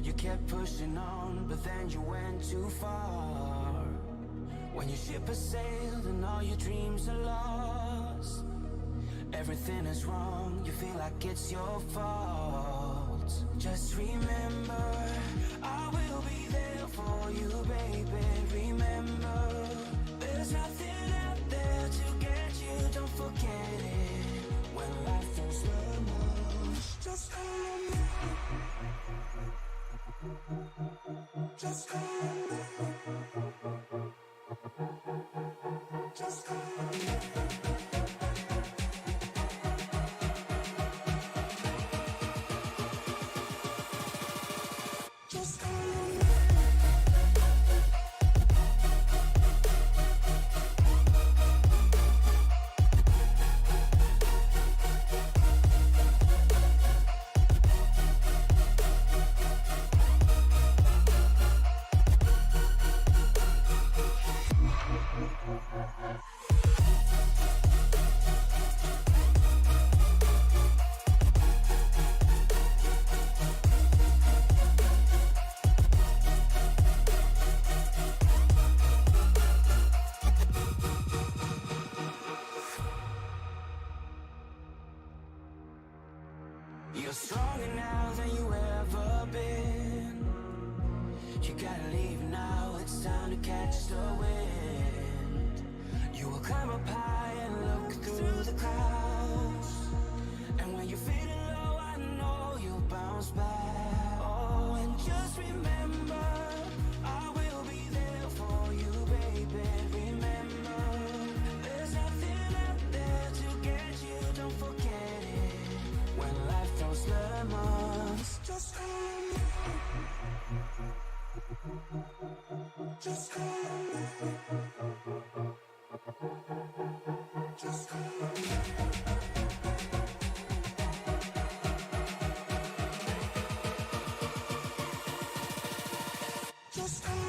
You kept pushing on, but then you went too far. When your ship has sailed and all your dreams are lost, everything is wrong, you feel like it's your fault. Just remember, I will be there for you, baby. Remember, there's nothing out there to get you, don't forget it. When life throws lemons, just call me. Just call me. Just call me. Just call me. You're stronger now than you ever been. You gotta leave now, it's time to catch the wind. You will climb up high and look through the clouds, and when you're feeling low, I know you'll bounce back. Oh, and just remember, I will be there for you, baby. Remember, there's nothing out there to get you, don't forget it. When life throws lemons, just call me. Just call me. Just call me. Just call me.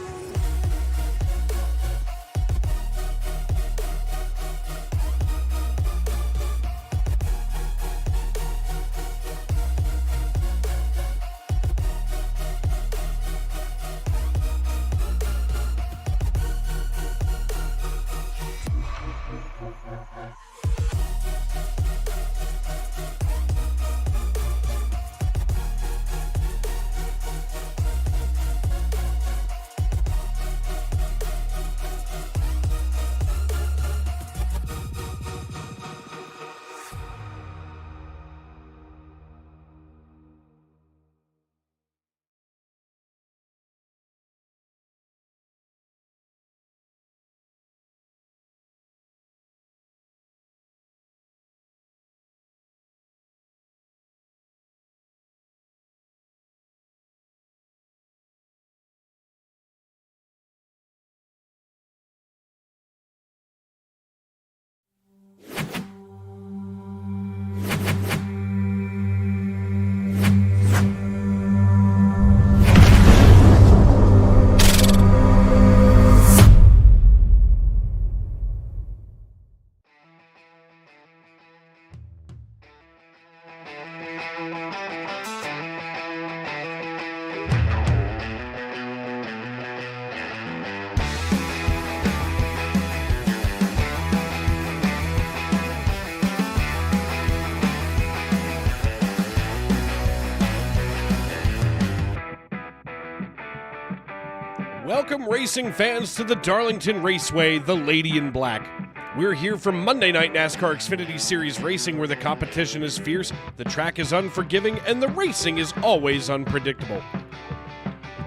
Welcome, racing fans, to the Darlington Raceway, the Lady in Black. We're here for Monday Night NASCAR Xfinity Series racing, where the competition is fierce, the track is unforgiving, and the racing is always unpredictable.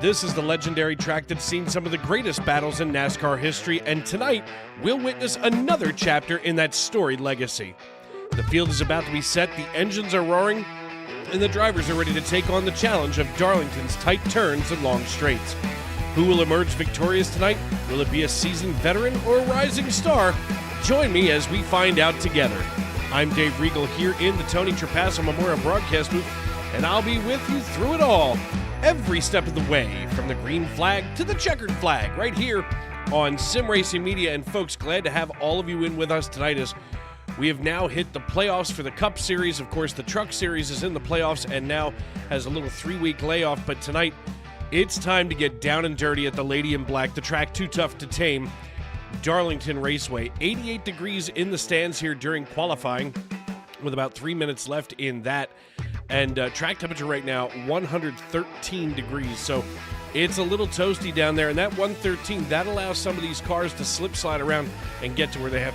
This is the legendary track that's seen some of the greatest battles in NASCAR history, and tonight we'll witness another chapter in that storied legacy. The field is about to be set, the engines are roaring, and the drivers are ready to take on the challenge of Darlington's tight turns and long straights. Who will emerge victorious tonight? Will it be a seasoned veteran or a rising star? Join me as we find out together. I'm Dave Regal here in the Tony Trapasso Memorial Broadcast booth, and I'll be with you through it all, every step of the way, from the green flag to the checkered flag, right here on Sim Racing Media. And folks, glad to have all of you in with us tonight as We have now hit the playoffs for the Cup Series. Of course, the Truck Series is in the playoffs and now has a little 3-week layoff. But tonight, it's time to get down and dirty at the Lady in Black, the track too tough to tame, Darlington Raceway. 88 degrees in the stands here during qualifying with about 3 minutes left in that. And track temperature right now, 113 degrees. So it's a little toasty down there. And that 113, that allows some of these cars to slip slide around and get to where they have.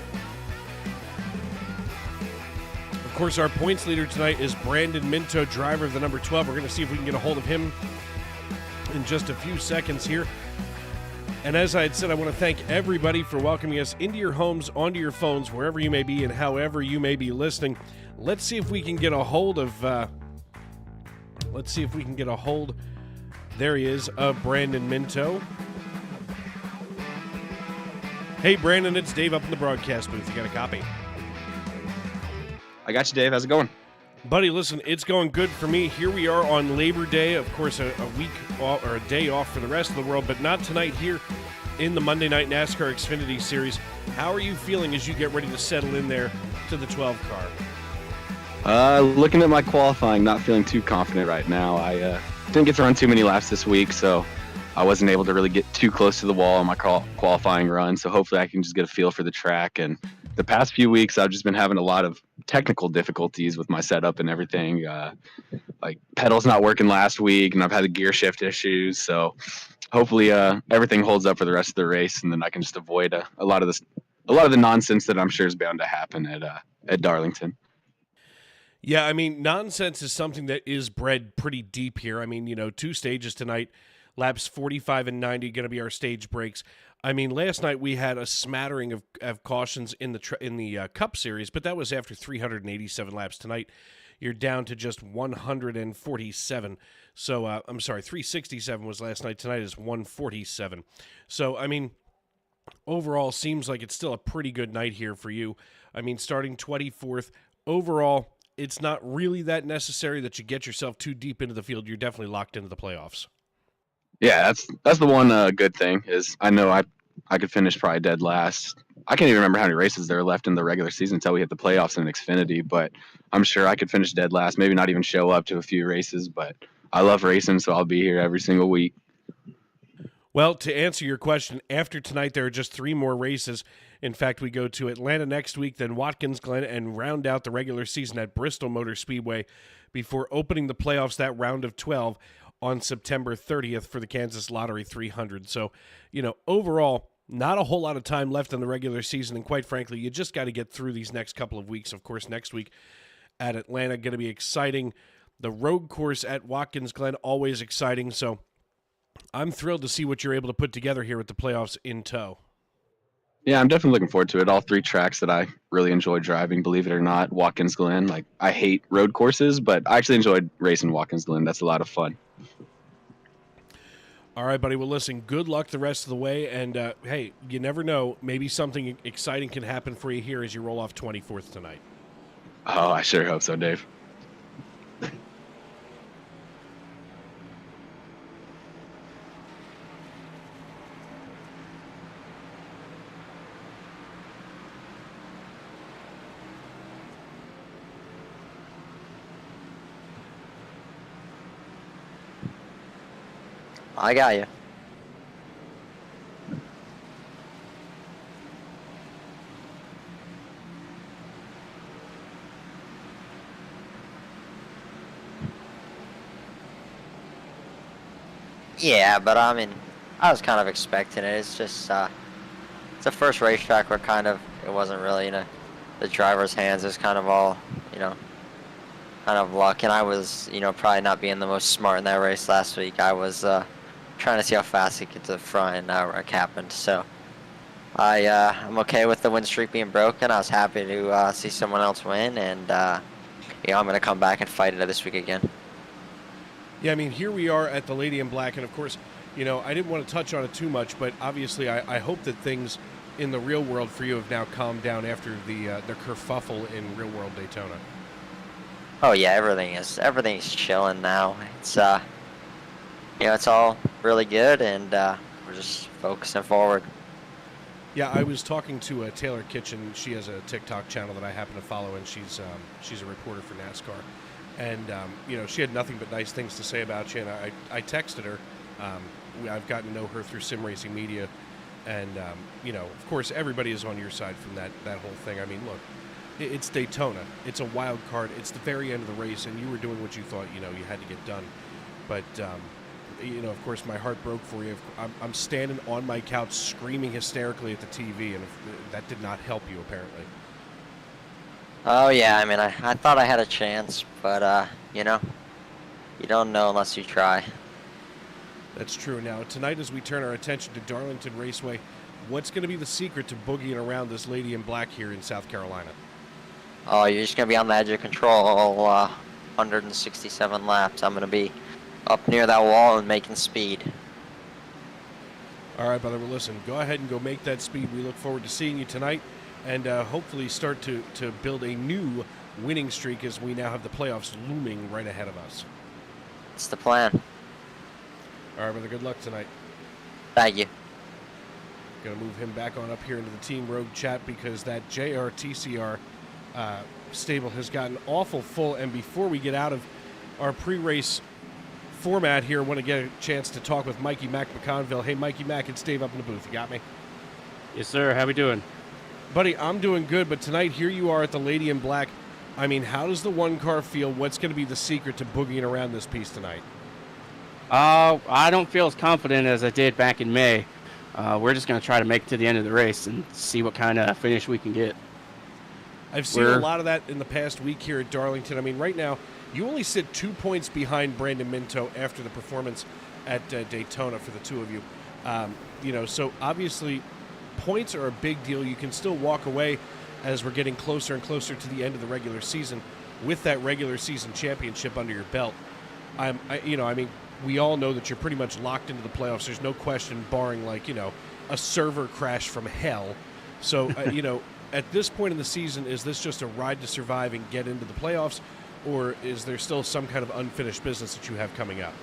Of course, our points leader tonight is Brandon Minto, driver of the number 12. We're going to see if we can get a hold of him in just a few seconds here. And as I had said, I want to thank everybody for welcoming us into your homes, onto your phones, wherever you may be and however you may be listening. Let's see if we can get a hold of, there he is, of Brandon Minto. Hey, Brandon, it's Dave up in the broadcast booth. You got a copy? I got you, Dave. How's it going? Buddy, listen, it's going good for me. Here we are on Labor Day, of course, a week off, or a day off for the rest of the world, but not tonight here in the Monday Night NASCAR Xfinity Series. How are you feeling as you get ready to settle in there to the 12 car? Looking at my qualifying, not feeling too confident right now. I didn't get to run too many laps this week, so I wasn't able to really get too close to the wall on my qualifying run, so hopefully I can just get a feel for the track. And the past few weeks, I've just been having a lot of technical difficulties with my setup and everything. Like pedals not working last week, and I've had the gear shift issues. So hopefully everything holds up for the rest of the race, and then I can just avoid a lot of the nonsense that I'm sure is bound to happen at Darlington. Yeah, I mean, nonsense is something that is bred pretty deep here. I mean, 2 stages tonight, laps 45 and 90 going to be our stage breaks. I mean, last night we had a smattering of cautions in the Cup Series, but that was after 387 laps. Tonight, you're down to just 147. So, I'm sorry, 367 was last night. Tonight is 147. So, I mean, overall, seems like it's still a pretty good night here for you. I mean, starting 24th, overall, it's not really that necessary that you get yourself too deep into the field. You're definitely locked into the playoffs. Yeah, that's the one good thing is I know I could finish probably dead last. I can't even remember how many races there are left in the regular season until we hit the playoffs in Xfinity, but I'm sure I could finish dead last, maybe not even show up to a few races, but I love racing, so I'll be here every single week. Well, to answer your question, after tonight there are just 3 more races. In fact, we go to Atlanta next week, then Watkins Glen, and round out the regular season at Bristol Motor Speedway before opening the playoffs, that round of 12, on September 30th for the Kansas Lottery 300. So, overall, not a whole lot of time left in the regular season, and quite frankly, you just got to get through these next couple of weeks. Of course, next week at Atlanta, going to be exciting. The road course at Watkins Glen, always exciting. So I'm thrilled to see what you're able to put together here with the playoffs in tow. Yeah, I'm definitely looking forward to it. All 3 tracks that I really enjoy driving, believe it or not. Watkins Glen, like I hate road courses, but I actually enjoyed racing Watkins Glen. That's a lot of fun. All right, buddy. Well, listen, good luck the rest of the way. And, hey, you never know. Maybe something exciting can happen for you here as you roll off 24th tonight. Oh, I sure hope so, Dave. I got you. Yeah, but I mean, I was kind of expecting it. It's just, it's the first racetrack where it wasn't really, the driver's hands. It's kind of all, kind of luck. And I was, probably not being the most smart in that race last week. I was, trying to see how fast he could get to the front, and that wreck happened. So I'm okay with the win streak being broken. I was happy to see someone else win, and I'm going to come back and fight it this week again. Yeah, I mean, here we are at the Lady in Black, and of course, I didn't want to touch on it too much, but obviously I hope that things in the real world for you have now calmed down after the kerfuffle in real world Daytona. Oh yeah, everything's chilling now. It's it's all really good, and we're just focusing forward. Yeah, I was talking to Taylor Kitchen. She has a TikTok channel that I happen to follow, and she's a reporter for NASCAR. And she had nothing but nice things to say about you. And I texted her. I've gotten to know her through Sim Racing Media, and of course, everybody is on your side from that whole thing. I mean, look, it's Daytona. It's a wild card. It's the very end of the race, and you were doing what you thought you had to get done. But of course, my heart broke for you. I'm standing on my couch screaming hysterically at the TV, and that did not help you, apparently. Oh, yeah, I mean, I thought I had a chance, but, you don't know unless you try. That's true. Now, tonight, as we turn our attention to Darlington Raceway, what's going to be the secret to boogieing around this lady in black here in South Carolina? Oh, you're just going to be on the edge of control all 167 laps. I'm going to be up near that wall and making speed. All right, brother. Well, listen, go ahead and go make that speed. We look forward to seeing you tonight and hopefully start to build a new winning streak as we now have the playoffs looming right ahead of us. It's the plan. All right, brother. Good luck tonight. Thank you. Going to move him back on up here into the Team Rogue chat because that JRTCR stable has gotten awful full. And before we get out of our pre-race format here, I want to get a chance to talk with Mikey Mack McConville. Hey, Mikey Mack, it's Dave up in the booth. You got me? Yes, sir. How we doing? Buddy, I'm doing good, but tonight here you are at the Lady in Black. I mean, how does the one car feel? What's going to be the secret to boogieing around this piece tonight? I don't feel as confident as I did back in May. We're just going to try to make it to the end of the race and see what kind of finish we can get. I've seen a lot of that in the past week here at Darlington. I mean, right now, you only sit 2 points behind Brandon Minto after the performance at Daytona for the two of you. So obviously points are a big deal. You can still walk away as we're getting closer and closer to the end of the regular season with that regular season championship under your belt. We all know that you're pretty much locked into the playoffs. There's no question, barring a server crash from hell. So, at this point in the season, is this just a ride to survive and get into the playoffs, or is there still some kind of unfinished business that you have coming up?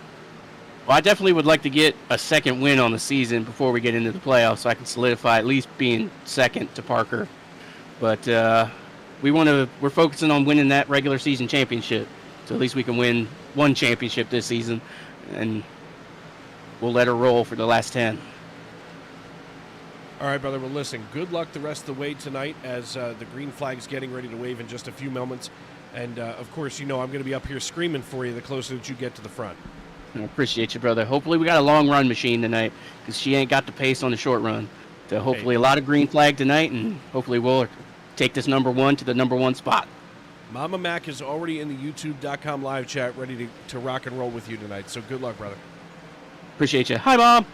Well, I definitely would like to get a second win on the season before we get into the playoffs so I can solidify at least being second to Parker. But we're focusing on winning that regular season championship. So at least we can win one championship this season, and we'll let her roll for the last 10. All right, brother. Well, listen, good luck the rest of the way tonight as the green flag's getting ready to wave in just a few moments. And, of course, I'm going to be up here screaming for you the closer that you get to the front. I appreciate you, brother. Hopefully we got a long run machine tonight because she ain't got the pace on the short run. So hopefully a lot of green flag tonight, and hopefully we'll take this number one to the number one spot. Mama Mac is already in the YouTube.com live chat ready to rock and roll with you tonight. So good luck, brother. Appreciate you. Hi, Mom.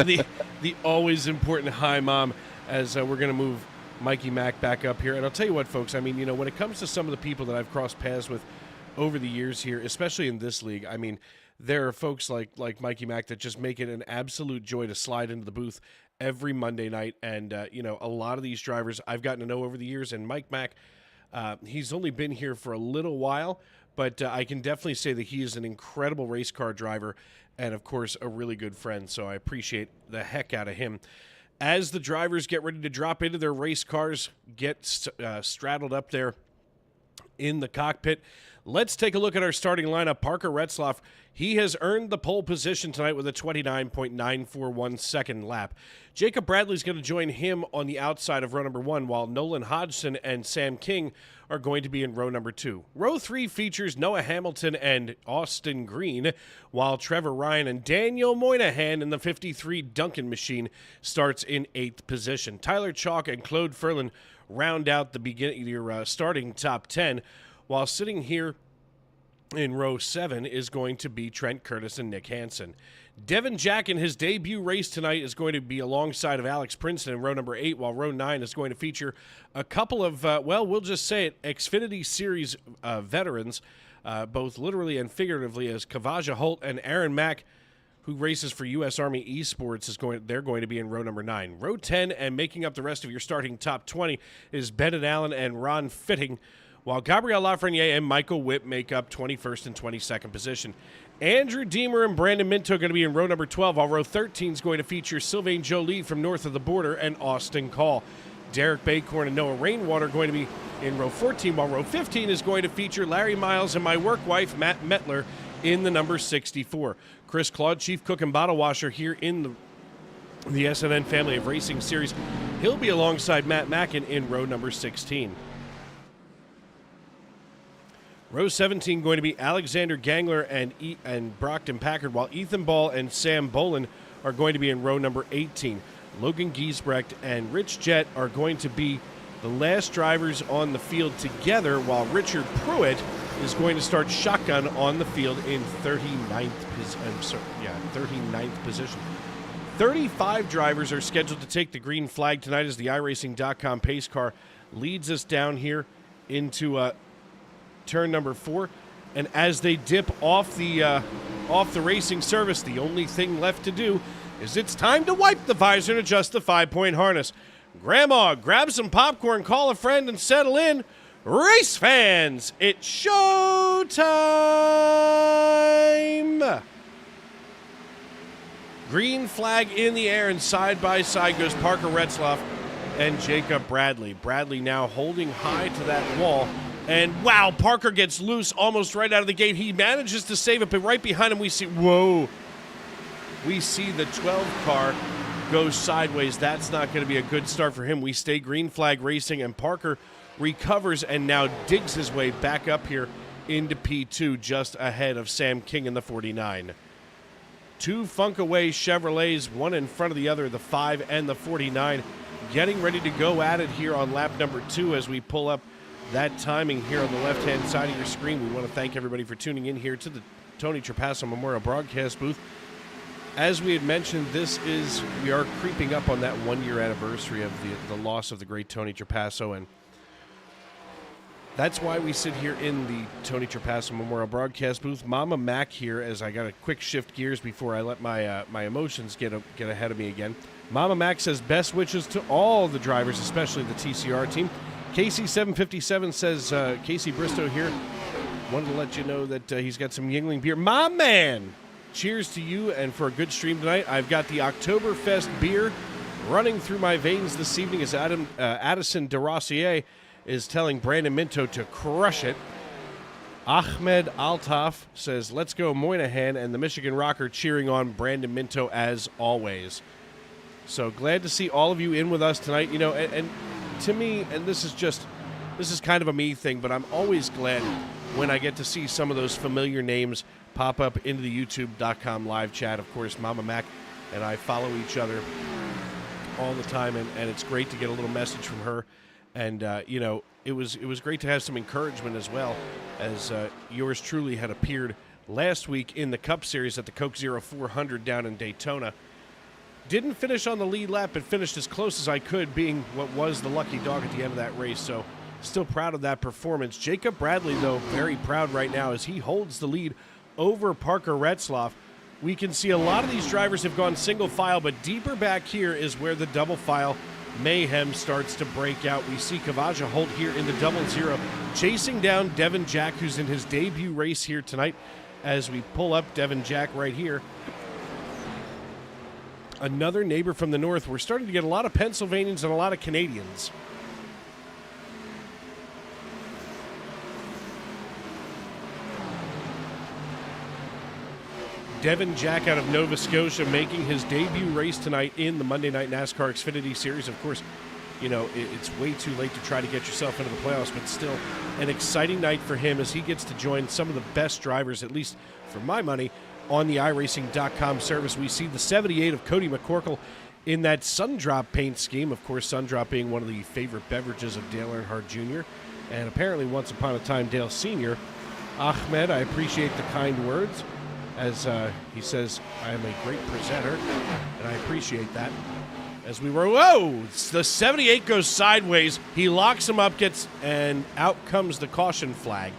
the always important hi, Mom, as we're going to move Mikey Mack back up here. And I'll tell you what, folks, I mean, when it comes to some of the people that I've crossed paths with over the years here, especially in this league, I mean, there are folks like Mikey Mack that just make it an absolute joy to slide into the booth every Monday night. And, a lot of these drivers I've gotten to know over the years. And Mike Mack, he's only been here for a little while, but I can definitely say that he is an incredible race car driver and, of course, a really good friend. So I appreciate the heck out of him. As the drivers get ready to drop into their race cars, get straddled up there in the cockpit, let's take a look at our starting lineup. Parker Retzlaff, he has earned the pole position tonight with a 29.941 second lap. Jacob Bradley's going to join him on the outside of row number 1, while Nolan Hodgson and Sam King are going to be in row number 2. Row 3 features Noah Hamilton and Austin Green, while Trevor Ryan and Daniel Moynihan in the 53 Duncan machine starts in 8th position. Tyler Chalk and Claude Ferlin round out your starting top 10, while sitting here in row 7 is going to be Trent Curtis and Nick Hansen. Devin Jack in his debut race tonight is going to be alongside of Alex Princeton in row number 8, while row 9 is going to feature a couple of, we'll just say it, Xfinity Series veterans, both literally and figuratively, as Kavaja Holt and Aaron Mack, who races for U.S. Army Esports, they're going to be in row number 9. Row 10 and making up the rest of your starting top 20 is Bennett Allen and Ron Fitting, while Gabriel Lafreniere and Michael Witt make up 21st and 22nd position. Andrew Deemer and Brandon Minto are going to be in row number 12, while row 13 is going to feature Sylvain Joly from north of the border and Austin Call. Derek Baycorn and Noah Rainwater are going to be in row 14, while row 15 is going to feature Larry Miles and my work wife, Matt Mettler, in the number 64. Chris Claude, chief cook and bottle washer here in the SNN Family of Racing Series. He'll be alongside Matt Mackin in row number 16. Row 17 going to be Alexander Gangler and Brockton Packard, while Ethan Ball and Sam Bolin are going to be in row number 18. Logan Giesbrecht and Rich Jett are going to be the last drivers on the field together, while Richard Pruitt is going to start shotgun on the field in 39th position. 35 drivers are scheduled to take the green flag tonight as the iRacing.com pace car leads us down here into turn number 4. And as they dip off the racing surface, the only thing left to do is it's time to wipe the visor and adjust the 5-point harness. Grandma, grab some popcorn, call a friend, and settle in. Race fans, it's showtime! Green flag in the air, and side by side goes Parker Retzloff and Jacob Bradley. Bradley now holding high to that wall. And wow, Parker gets loose almost right out of the gate. He manages to save it, but right behind him we see, whoa. We see the 12 car go sideways. That's not going to be a good start for him. We stay green flag racing, and Parker recovers and now digs his way back up here into P2 just ahead of Sam King in the 49. Two Funkaway Chevrolets, one in front of the other, the 5 and the 49, getting ready to go at it here on lap number 2 as we pull up that timing here on the left-hand side of your screen. We want to thank everybody for tuning in here to the Tony Trapasso Memorial Broadcast booth. As we had mentioned, we are creeping up on that 1-year anniversary of the loss of the great Tony Trapasso, and that's why we sit here in the Tony Trapasso Memorial Broadcast booth. Mama Mac here, as I got to quick shift gears before I let my emotions get ahead of me again. Mama Mac says best wishes to all the drivers, especially the TCR team. Casey757 says, Casey Bristow here, wanted to let you know that he's got some Yingling beer. My man! Cheers to you and for a good stream tonight. I've got the Oktoberfest beer running through my veins this evening as Addison DeRossier is telling Brandon Minto to crush it. Ahmed Altaf says, let's go Moynihan, and the Michigan Rocker cheering on Brandon Minto as always. So glad to see all of you in with us tonight. You know, and to me, and this is kind of a me thing, but I'm always glad when I get to see some of those familiar names pop up into the YouTube.com live chat. Of course, Mama Mac and I follow each other all the time, and it's great to get a little message from her. And, you know, it was great to have some encouragement as well, as yours truly had appeared last week in the Cup Series at the Coke Zero 400 down in Daytona. Didn't finish on the lead lap, but finished as close as I could, being what was the lucky dog at the end of that race. So still proud of that performance. Jacob Bradley, though, very proud right now as he holds the lead over Parker Retzloff. We can see a lot of these drivers have gone single file, but deeper back here is where the double file mayhem starts to break out. We see Kavaja Holt here in the 00, chasing down Devin Jack, who's in his debut race here tonight, as we pull up Devin Jack right here. Another neighbor from the north. We're starting to get a lot of Pennsylvanians and a lot of Canadians. Devin Jack out of Nova Scotia making his debut race tonight in the Monday Night NASCAR Xfinity Series. Of course, you know, it's way too late to try to get yourself into the playoffs, but still an exciting night for him as he gets to join some of the best drivers, at least for my money, on the iRacing.com service. We see the 78 of Cody McCorkle in that Sundrop paint scheme. Of course, Sundrop being one of the favorite beverages of Dale Earnhardt Jr. and apparently once upon a time Dale Sr. Ahmed, I appreciate the kind words. As he says, I am a great presenter, and I appreciate that. As we were, whoa, the 78 goes sideways. He locks him up, and out comes the caution flag.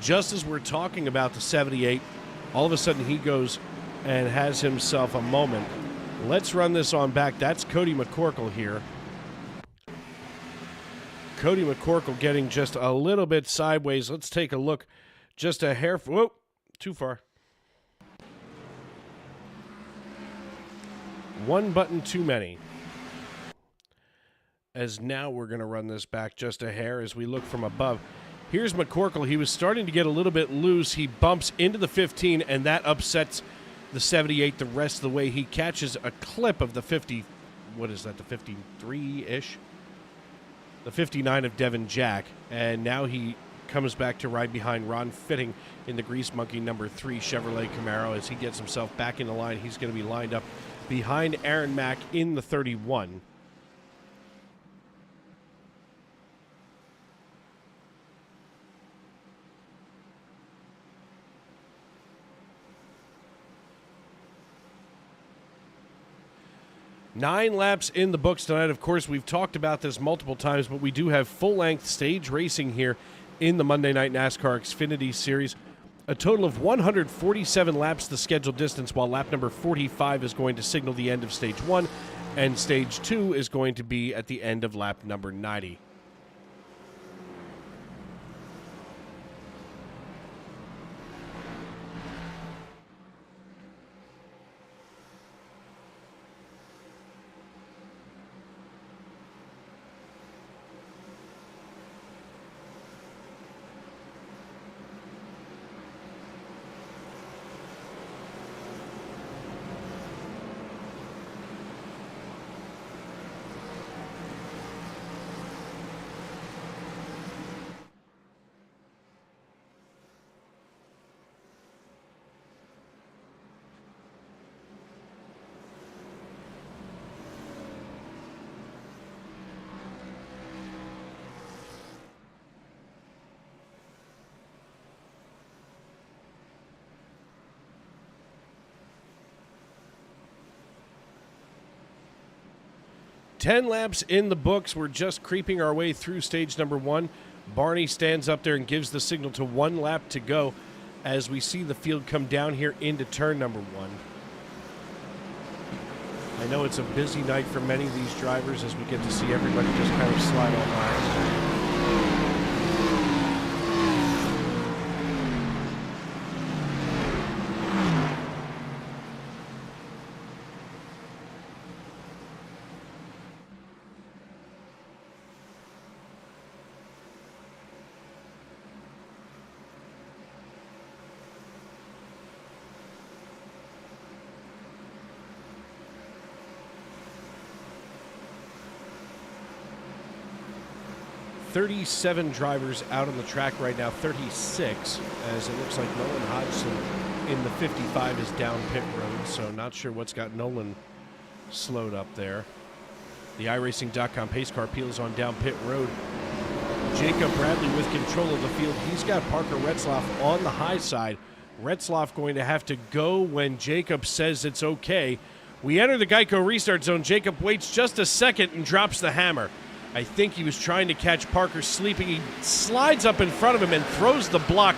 Just as we're talking about the 78, all of a sudden he goes and has himself a moment. Let's run this on back. That's Cody McCorkle here. Cody McCorkle getting just a little bit sideways. Let's take a look. Just a hair. Whoa, too far. One button too many. As now we're going to run this back just a hair as we look from above. Here's McCorkle. He was starting to get a little bit loose. He bumps into the 15, and that upsets the 78 the rest of the way. He catches a clip of the 50. What is that, the 53-ish? The 59 of Devin Jack. And now he comes back to ride behind Ron Fitting in the Grease Monkey number 3 Chevrolet Camaro. As he gets himself back in the line, he's going to be lined up behind Aaron Mack in the 31. Nine laps in the books tonight. Of course, we've talked about this multiple times, but we do have full-length stage racing here in the Monday Night NASCAR Xfinity Series. A total of 147 laps the scheduled distance, while lap number 45 is going to signal the end of Stage 1, and Stage 2 is going to be at the end of lap number 90. Ten laps in the books. We're just creeping our way through stage number 1. Barney stands up there and gives the signal to 1 lap to go as we see the field come down here into turn number 1. I know it's a busy night for many of these drivers as we get to see everybody just kind of slide on by. Thirty-seven drivers out on the track right now, 36, as it looks like Nolan Hodgson in the 55 is down pit road, so not sure what's got Nolan slowed up there. The iRacing.com pace car peels on down pit road. Jacob Bradley with control of the field. He's got Parker Retzlaff on the high side. Retzlaff going to have to go when Jacob says it's okay. We enter the Geico restart zone. Jacob waits just a second and drops the hammer. I think he was trying to catch Parker sleeping. He slides up in front of him and throws the block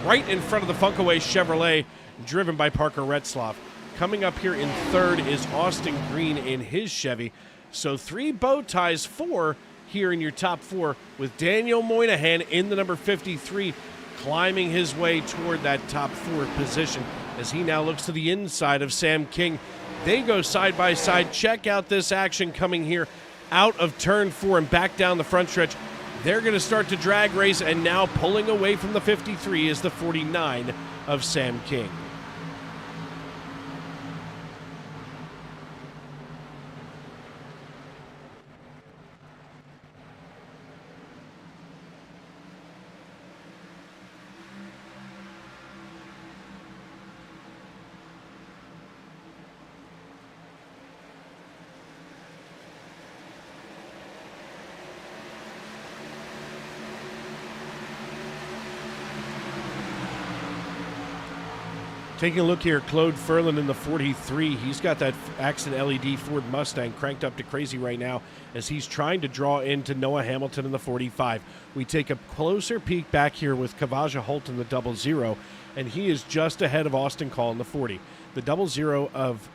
right in front of the Funkaway Chevrolet, driven by Parker Retzlaff. Coming up here in third is Austin Green in his Chevy. So 3 bow ties, 4 here in your top 4, with Daniel Moynihan in the number 53, climbing his way toward that top 4 position as he now looks to the inside of Sam King. They go side by side. Check out this action coming here out of turn 4 and back down the front stretch. They're going to start to drag race, and now pulling away from the 53 is the 49 of Sam King. Taking a look here, Claude Ferland in the 43. He's got that Accent LED Ford Mustang cranked up to crazy right now as he's trying to draw into Noah Hamilton in the 45. We take a closer peek back here with Kavaja Holt in the 00, and he is just ahead of Austin Call in the 40. The 00 of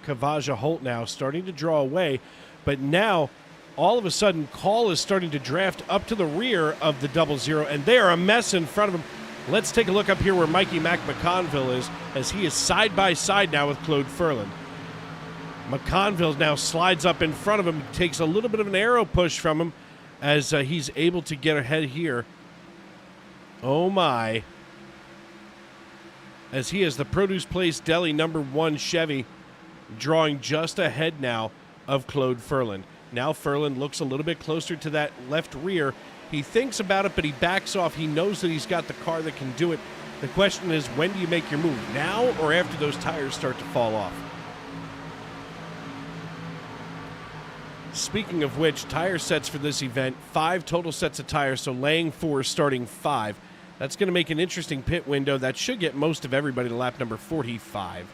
Kavaja Holt now starting to draw away, but now all of a sudden, Call is starting to draft up to the rear of the 00, and they are a mess in front of him. Let's take a look up here where Mikey Mac McConville is, as he is side by side now with Claude Ferland. McConville now slides up in front of him, takes a little bit of an arrow push from him as he's able to get ahead here. Oh my. As he has the Produce Place Deli #1 Chevy drawing just ahead now of Claude Ferland. Now Ferland looks a little bit closer to that left rear. He thinks about it, but he backs off. He knows that he's got the car that can do it. The question is, when do you make your move? Now or after those tires start to fall off? Speaking of which, tire sets for this event, 5 total sets of tires, so laying 4, starting 5. That's going to make an interesting pit window. That should get most of everybody to lap number 45.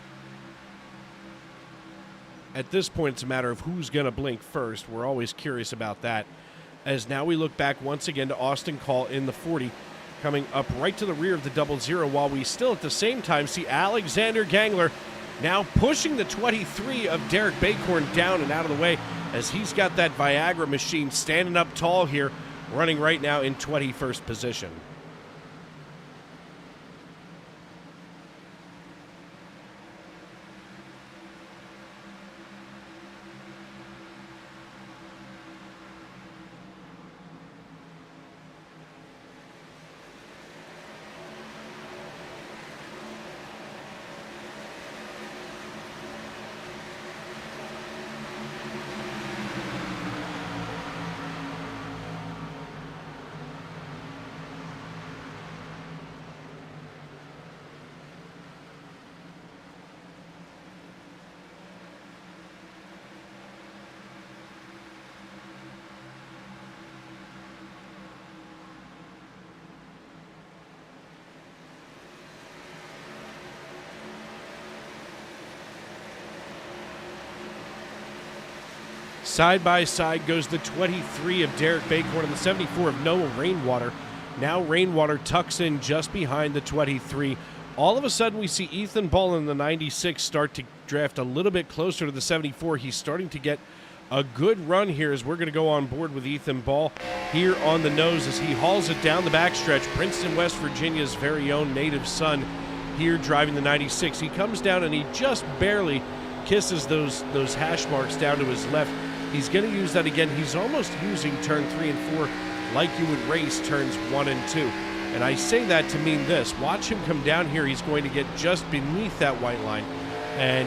At this point, it's a matter of who's going to blink first. We're always curious about that. As now we look back once again to Austin Call in the 40, coming up right to the rear of the 00, while we still at the same time see Alexander Gangler now pushing the 23 of Derek Bacorn down and out of the way, as he's got that Viagra machine standing up tall here, running right now in 21st position. Side by side goes the 23 of Derek Bacorn and the 74 of Noah Rainwater. Now Rainwater tucks in just behind the 23. All of a sudden, we see Ethan Ball in the 96 start to draft a little bit closer to the 74. He's starting to get a good run here, as we're going to go on board with Ethan Ball here on the nose as he hauls it down the backstretch. Princeton, West Virginia's very own native son here driving the 96. He comes down and he just barely kisses those hash marks down to his left. He's going to use that again. He's almost using turn 3 and 4 like you would race turns 1 and 2. And I say that to mean this. Watch him come down here. He's going to get just beneath that white line. And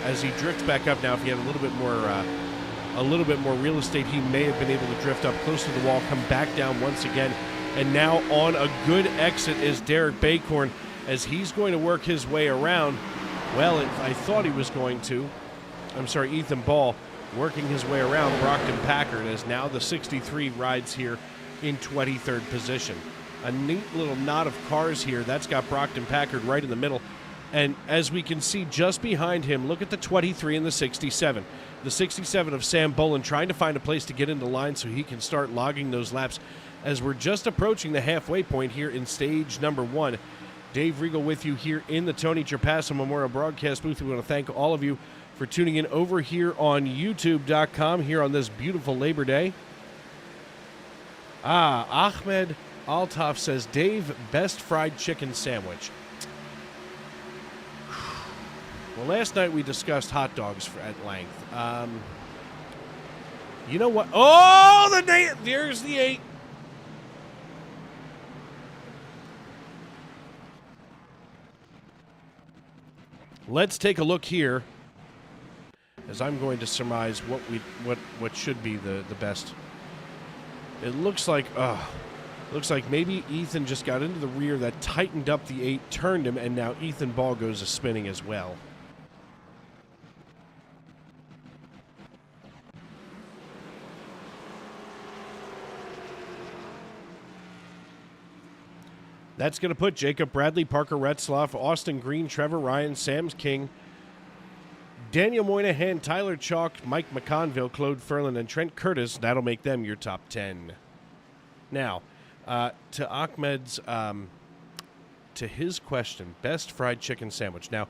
as he drifts back up now, if he had a little bit more real estate, he may have been able to drift up close to the wall, come back down once again. And now on a good exit is Derek Bacorn, as he's going to work his way around. Well, I thought he was going to. Ethan Ball working his way around Brockton Packard, as now the 63 rides here in 23rd position. A neat little knot of cars here. That's got Brockton Packard right in the middle. And as we can see just behind him, look at the 23 and the 67. The 67 of Sam Bolin trying to find a place to get into line so he can start logging those laps, as we're just approaching the halfway point here in stage number 1. Dave Regal with you here in the Tony Trapasso Memorial Broadcast booth. We want to thank all of you for tuning in over here on YouTube.com here on this beautiful Labor Day. Ahmed Altaf says, Dave, best fried chicken sandwich. Well, last night we discussed hot dogs at length. You know what? Oh, there's the 8. Let's take a look here, as I'm going to surmise what should be the best. It looks like maybe Ethan just got into the rear, that tightened up the 8, turned him, and now Ethan Ball goes a spinning as well. That's going to put Jacob Bradley, Parker Retzloff, Austin Green, Trevor Ryan, Sam King, Daniel Moynihan, Tyler Chalk, Mike McConville, Claude Ferland, and Trent Curtis. That'll make them your top 10. Now, to Ahmed's, to his question, best fried chicken sandwich. Now,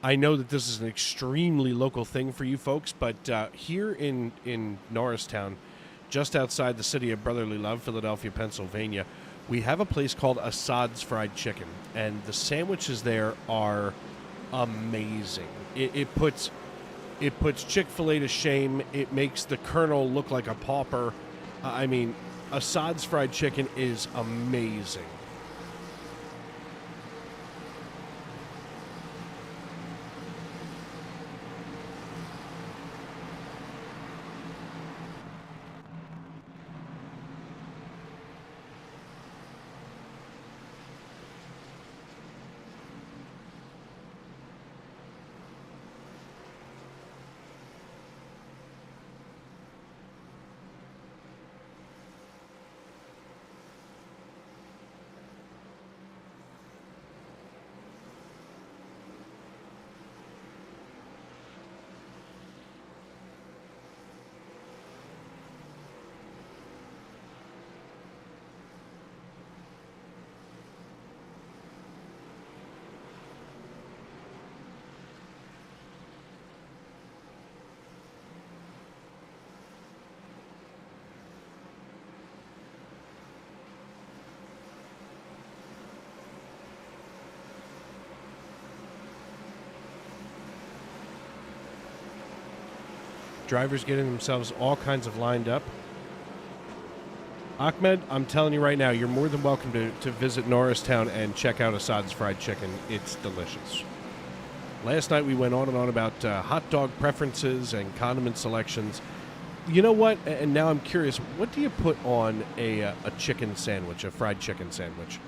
I know that this is an extremely local thing for you folks, but here in Norristown, just outside the city of brotherly love, Philadelphia, Pennsylvania. We have a place called Assad's Fried Chicken, and the sandwiches there are amazing. It puts Chick-fil-A to shame. It makes the Colonel look like a pauper. I mean, Assad's Fried Chicken is amazing. Drivers getting themselves all kinds of lined up. Ahmed, I'm telling you right now, you're more than welcome to visit Norristown and check out Assad's Fried Chicken. It's delicious. Last night we went on and on about hot dog preferences and condiment selections. You know what? And now I'm curious, what do you put on a chicken sandwich, a fried chicken sandwich?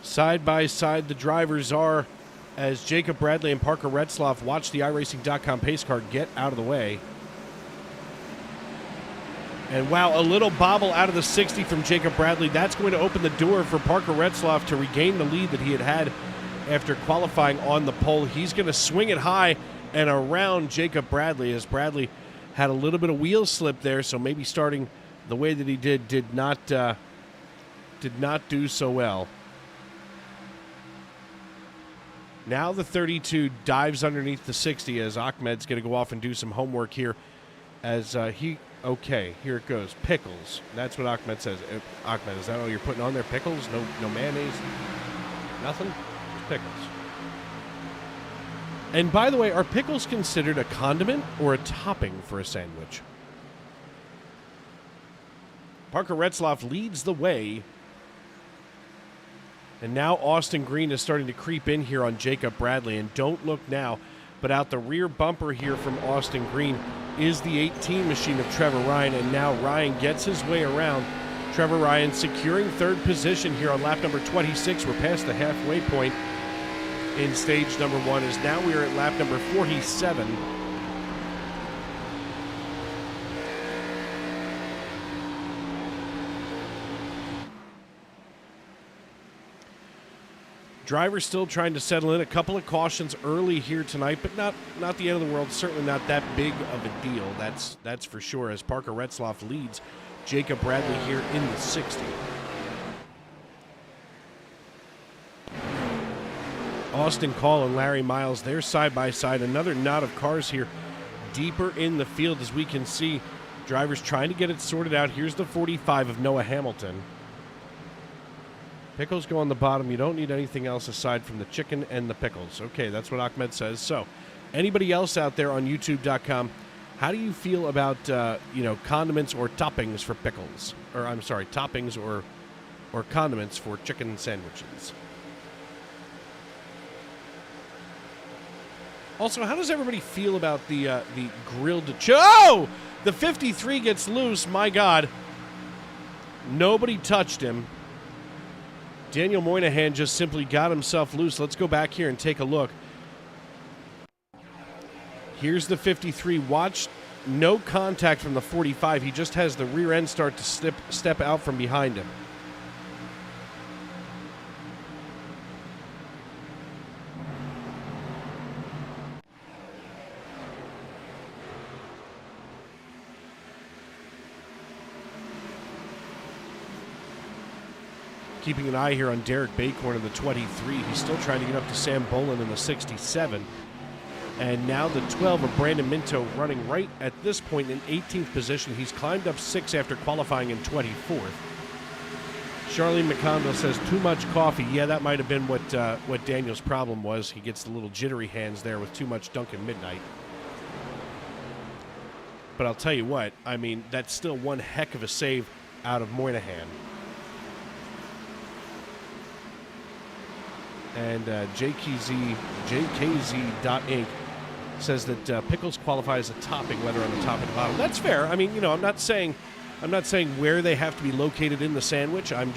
Side by side, the drivers are, as Jacob Bradley and Parker Retzloff watch the iRacing.com pace car get out of the way. And wow, a little bobble out of the 60 from Jacob Bradley. That's going to open the door for Parker Retzloff to regain the lead that he had after qualifying on the pole. He's going to swing it high and around Jacob Bradley, as Bradley had a little bit of wheel slip there, so maybe starting the way that he did not do so well. Now the 32 dives underneath the 60 as Ahmed's going to go off and do some homework here as okay, here it goes. Pickles. That's what Ahmed says. Ahmed, is that all you're putting on there? Pickles? No mayonnaise? Nothing? Just pickles. And by the way, are pickles considered a condiment or a topping for a sandwich? Parker Retzloff leads the way. And now Austin Green is starting to creep in here on Jacob Bradley. And don't look now, but out the rear bumper here from Austin Green is the 18 machine of Trevor Ryan. And now Ryan gets his way around. Trevor Ryan securing third position here on lap number 26. We're past the halfway point in stage number 1, as now we are at lap number 47. Drivers still trying to settle in. A couple of cautions early here tonight, but not the end of the world. Certainly not that big of a deal. That's for sure, as Parker Retzloff leads Jacob Bradley here in the 60. Austin Call and Larry Miles, they're side by side. Another knot of cars here deeper in the field, as we can see. Drivers trying to get it sorted out. Here's the 45 of Noah Hamilton. Pickles go on the bottom. You don't need anything else aside from the chicken and the pickles. Okay, that's what Ahmed says. So, anybody else out there on YouTube.com, how do you feel about condiments or toppings for pickles? Or I'm sorry, toppings or condiments for chicken sandwiches? Also, how does everybody feel about the grilled The 53 gets loose. My God. Nobody touched him. Daniel Moynihan just simply got himself loose. Let's go back here and take a look. Here's the 53. Watch, no contact from the 45. He just has the rear end start to step out from behind him. Keeping an eye here on Derek Baycorn in the 23. He's still trying to get up to Sam Bolin in the 67. And now the 12 of Brandon Minto running right at this point in 18th position. He's climbed up 6 after qualifying in 24th. Charlene McConville says, too much coffee. Yeah, that might have been what Daniel's problem was. He gets the little jittery hands there with too much Dunkin' Midnight. But I'll tell you what, I mean, that's still one heck of a save out of Moynihan. And JKZ.Inc. says that Pickles qualify as a topping, whether on the top or the bottom. That's fair. I mean, you know, I'm not saying where they have to be located in the sandwich. I'm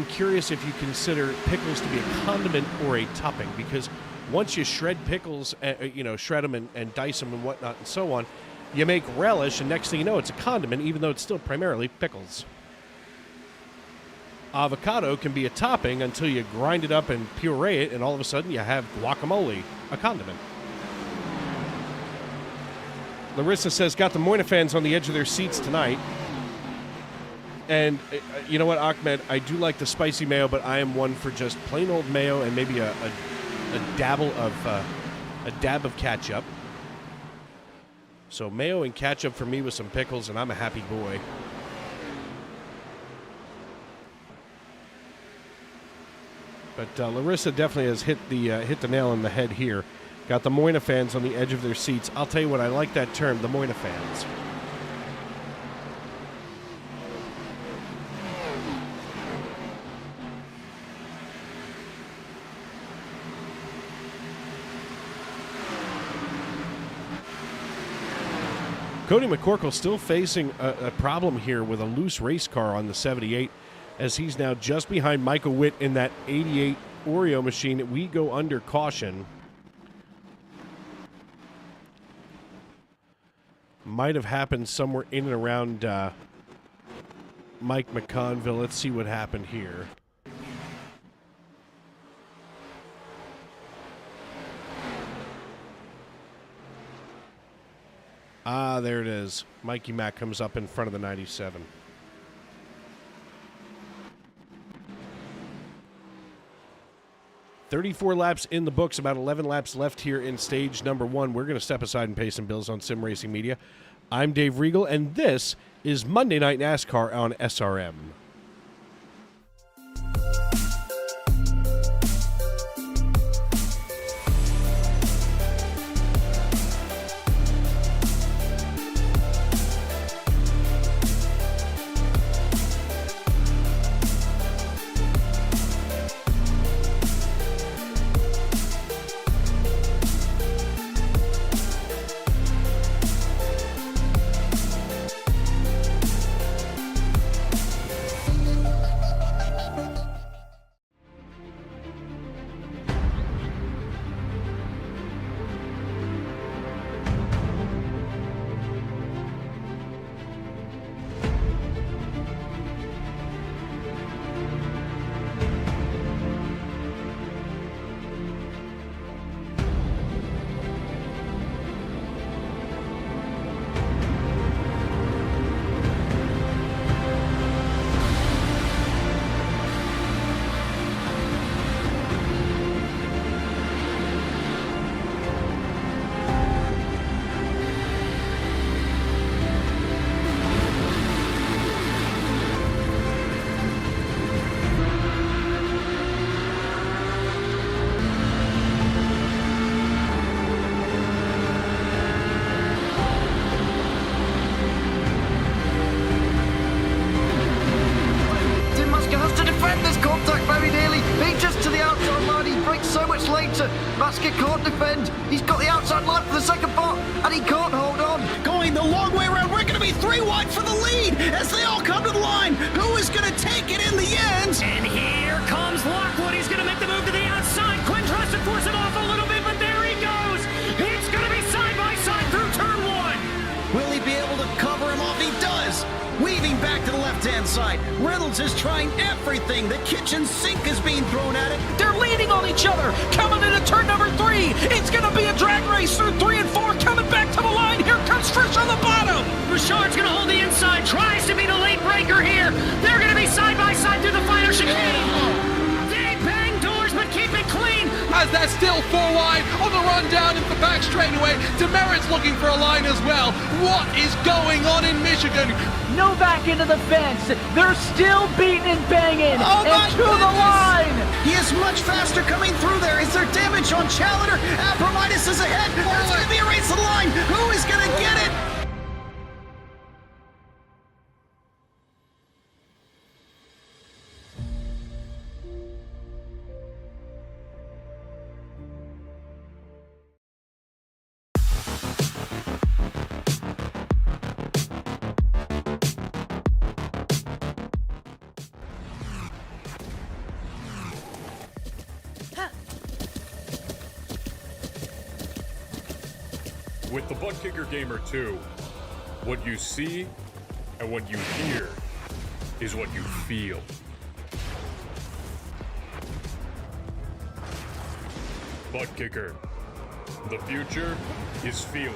curious if you consider pickles to be a condiment or a topping, because once you shred pickles, shred them and dice them and whatnot and so on, you make relish, and next thing you know, it's a condiment, even though it's still primarily pickles. Avocado can be a topping until you grind it up and puree it, and all of a sudden you have guacamole, a condiment. Larissa says, got the Moyna fans on the edge of their seats tonight. And you know what, Ahmed, I do like the spicy mayo, but I am one for just plain old mayo and maybe a dab of ketchup. So mayo and ketchup for me with some pickles, and I'm a happy boy. But Larissa definitely has hit the nail on the head here. Got the Moyna fans on the edge of their seats. I'll tell you what, I like that term, the Moyna fans. Cody McCorkle still facing a problem here with a loose race car on the 78, as he's now just behind Michael Witt in that 88 Oreo machine. We go under caution. Might have happened somewhere in and around Mike McConville. Let's see what happened here. Ah, there it is. Mikey Mack comes up in front of the 97. "34 laps in the books, about 11 laps left here in stage number 1. We're going to step aside and pay some bills on Sim Racing Media. I'm Dave Regal, and this is Monday Night NASCAR on SRM. Basket can't defend. He's got the outside line for the second part, and he can't hold on. Going the long way around. We're going to be 3 wide for the lead as they all come to the line. Who is going to take it in the end? And here comes Lockwood. He's going to make the move to the outside. Quinn tries to force it off a little bit, but there he goes. It's going to be side by side through turn 1. Will he be able to cover him off? He does. Weaving back to the left-hand side. Reynolds is trying everything. The kitchen sink is being thrown at it. They're leaning on each other. Coming into turn number 3. It's going to be a drag race through 3 and 4. Coming back to the line. Here comes Frisch on the bottom. Richard's going to hold the inside. Tries to be the late breaker here. They're going to be side by side through the final chicane. They bang doors, but keep it clean. As they're still 4 wide on the run down into the back straightaway. Demerit's looking for a line as well. What is going on in Michigan? Novak into the fence. They're still beating and banging. Oh and to the line. He is much faster coming through there. Is there damage on Challenger? Abramitis is ahead. There's going to be a race to the line. Who is going to get it? With the Butt Kicker Gamer 2, what you see and what you hear is what you feel. Butt Kicker. The future is feeling.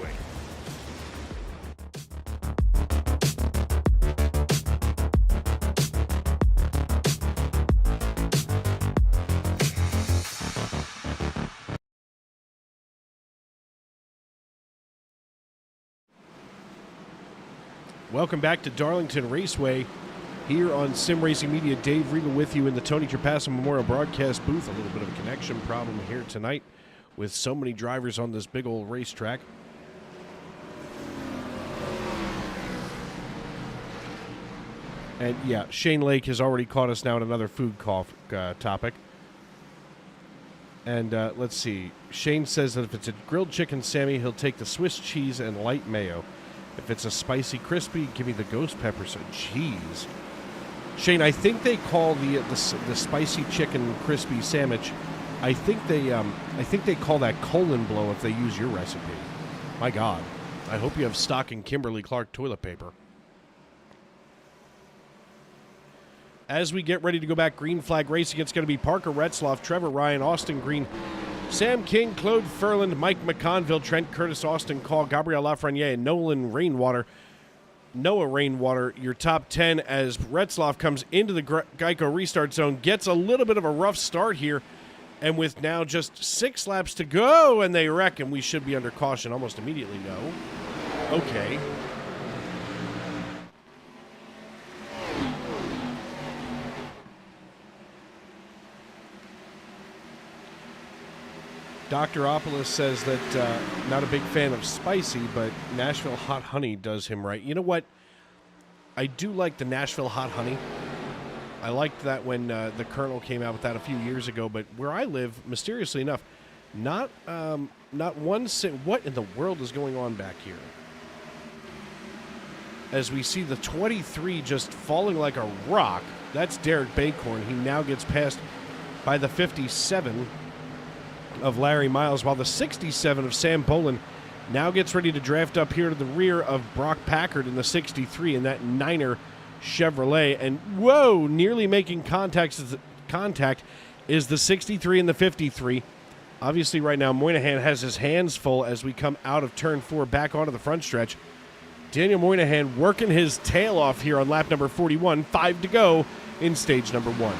Welcome back to Darlington Raceway here on Sim Racing Media. Dave Regal with you in the Tony Trapasso Memorial Broadcast booth. A little bit of a connection problem here tonight with so many drivers on this big old racetrack. And yeah, Shane Lake has already caught us now in another food topic. And let's see. Shane says that if it's a grilled chicken Sammy, he'll take the Swiss cheese and light mayo. If it's a spicy crispy, give me the ghost pepper. So, jeez. Shane, I think they call the spicy chicken crispy sandwich. I think they call that colon blow if they use your recipe. My God, I hope you have stock in Kimberly-Clark toilet paper. As we get ready to go back green flag racing, it's going to be Parker Retzloff, Trevor Ryan, Austin Green, Sam King, Claude Furland, Mike McConville, Trent Curtis, Austin Call, Gabriel Lafreniere, and Noah Rainwater, your top 10 as Retzloff comes into the Geico restart zone, gets a little bit of a rough start here, and with now just 6 laps to go, and they wreck, and we should be under caution almost immediately. No. Okay. Dr. Opolis says that not a big fan of spicy, but Nashville Hot Honey does him right. You know what? I do like the Nashville Hot Honey. I liked that when the Colonel came out with that a few years ago, but where I live, mysteriously enough, not one... What in the world is going on back here? As we see the 23 just falling like a rock. That's Derek Bacorn. He now gets passed by the 57 of Larry Miles, while the 67 of Sam Bolin now gets ready to draft up here to the rear of Brock Packard in the 63 in that Niner Chevrolet. And whoa, nearly making contact is the 63 and the 53. Obviously right now Moynihan has his hands full as we come out of turn 4 back onto the front stretch. Daniel Moynihan working his tail off here on lap number 41, 5 to go in stage number 1.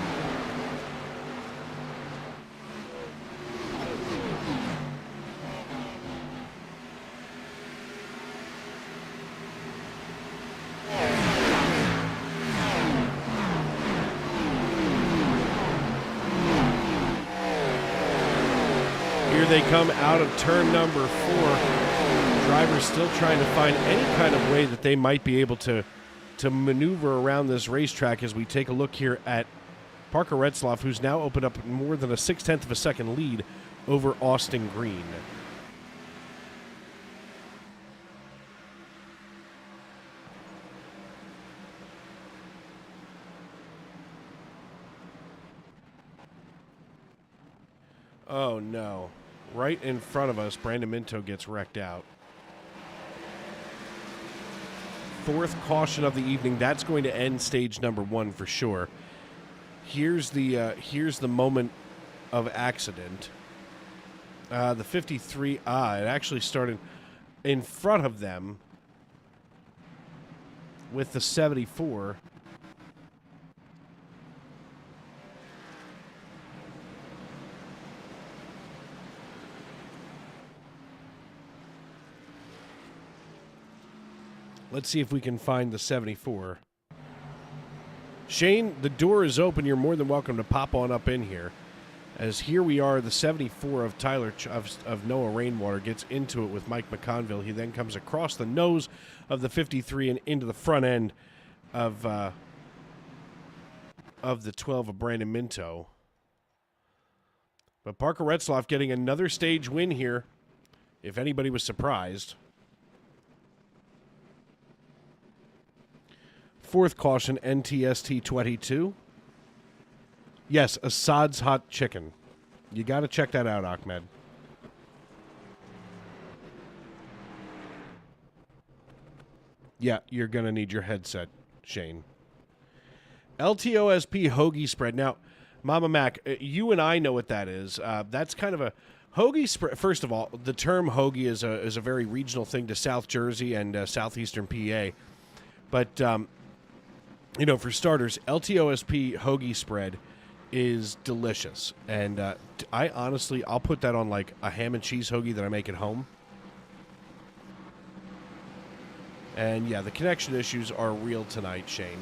They come out of turn number 4. Drivers still trying to find any kind of way that they might be able to maneuver around this racetrack as we take a look here at Parker Retzloff, who's now opened up more than a 0.6 of a second lead over Austin Green. Oh, no. Right in front of us, Brandon Minto gets wrecked out. Fourth caution of the evening. That's going to end stage number 1 for sure. Here's the moment of accident. The 53, it actually started in front of them with the 74. Let's see if we can find the 74. Shane, the door is open. You're more than welcome to pop on up in here. As here we are, the 74 of of Noah Rainwater gets into it with Mike McConville. He then comes across the nose of the 53 and into the front end of the 12 of Brandon Minto. But Parker Retzloff getting another stage win here, if anybody was surprised. Fourth caution, NTST 22. Yes, Assad's Hot Chicken. You got to check that out, Ahmed. Yeah, you're going to need your headset, Shane. LTOSP hoagie spread. Now, Mama Mac, you and I know what that is. That's kind of a hoagie spread. First of all, the term hoagie is a very regional thing to South Jersey and southeastern PA. But for starters, LTOSP hoagie spread is delicious. And I'll put that on like a ham and cheese hoagie that I make at home. And yeah, the connection issues are real tonight, Shane.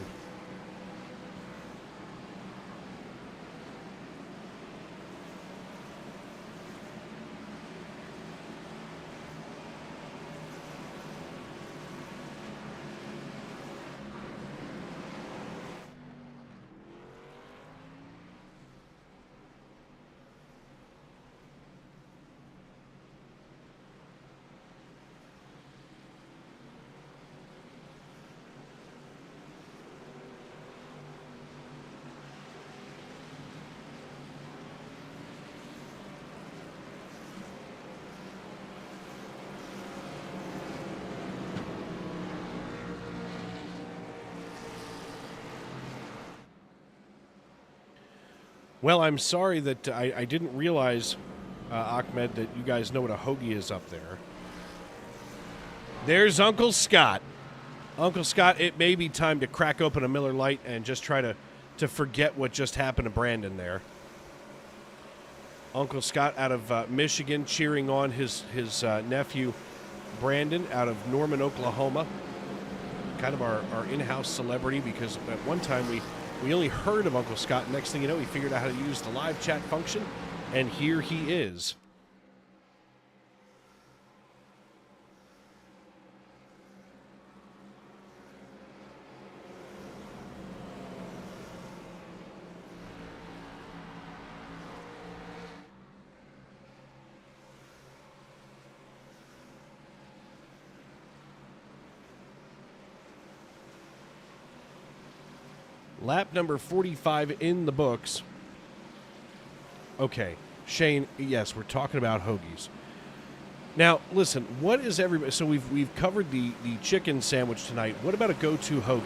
Well, I'm sorry that I didn't realize, Ahmed, that you guys know what a hoagie is up there. There's Uncle Scott. Uncle Scott, it may be time to crack open a Miller Lite and just try to forget what just happened to Brandon there. Uncle Scott out of Michigan cheering on his nephew, Brandon, out of Norman, Oklahoma. Kind of our in-house celebrity, because at one time we only heard of Uncle Scott. Next thing you know, he figured out how to use the live chat function, and here he is. Lap number 45 in the books. Okay, Shane, yes, we're talking about hoagies. Now, listen, what is everybody... So we've covered the chicken sandwich tonight. What about a go-to hoagie?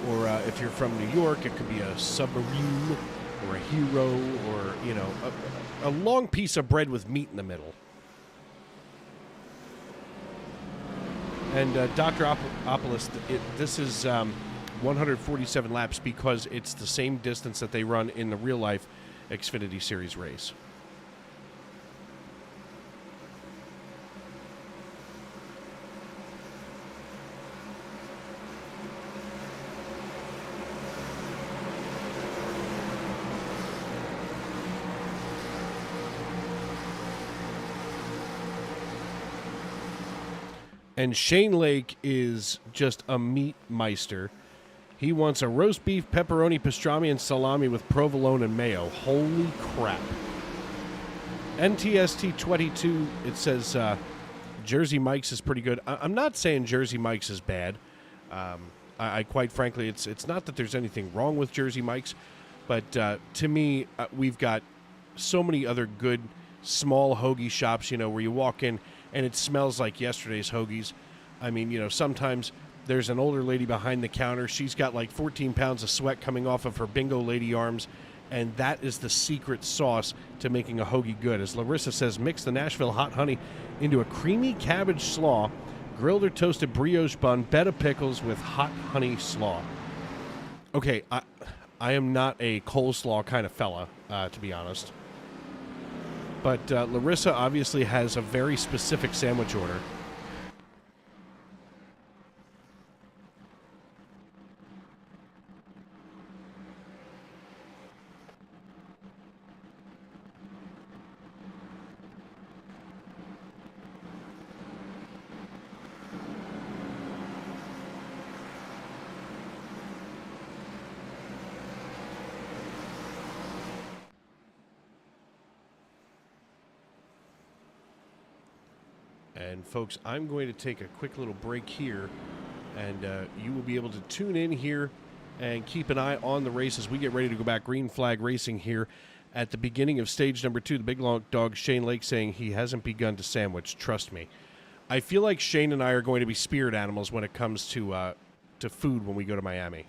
Or if you're from New York, it could be a submarine or a hero or, a long piece of bread with meat in the middle. And Dr. Opolis, this is... 147 laps because it's the same distance that they run in the real-life Xfinity Series race. And Shane Lake is just a meat meister. He wants a roast beef, pepperoni, pastrami, and salami with provolone and mayo. Holy crap. NTST 22, it says Jersey Mike's is pretty good. I'm not saying Jersey Mike's is bad. I quite frankly, it's not that there's anything wrong with Jersey Mike's, but to me, we've got so many other good small hoagie shops, where you walk in and it smells like yesterday's hoagies. I mean, sometimes there's an older lady behind the counter. She's got like 14 pounds of sweat coming off of her bingo lady arms, and that is the secret sauce to making a hoagie good. As Larissa says, mix the Nashville hot honey into a creamy cabbage slaw, grilled or toasted brioche bun, bed of pickles with hot honey slaw. Okay, I am not a coleslaw kind of fella, to be honest. But Larissa obviously has a very specific sandwich order. And folks, I'm going to take a quick little break here, and you will be able to tune in here and keep an eye on the race as we get ready to go back green flag racing here at the beginning of stage number 2. The big long dog Shane Lake saying he hasn't begun to sandwich. Trust me. I feel like Shane and I are going to be spirit animals when it comes to food when we go to Miami.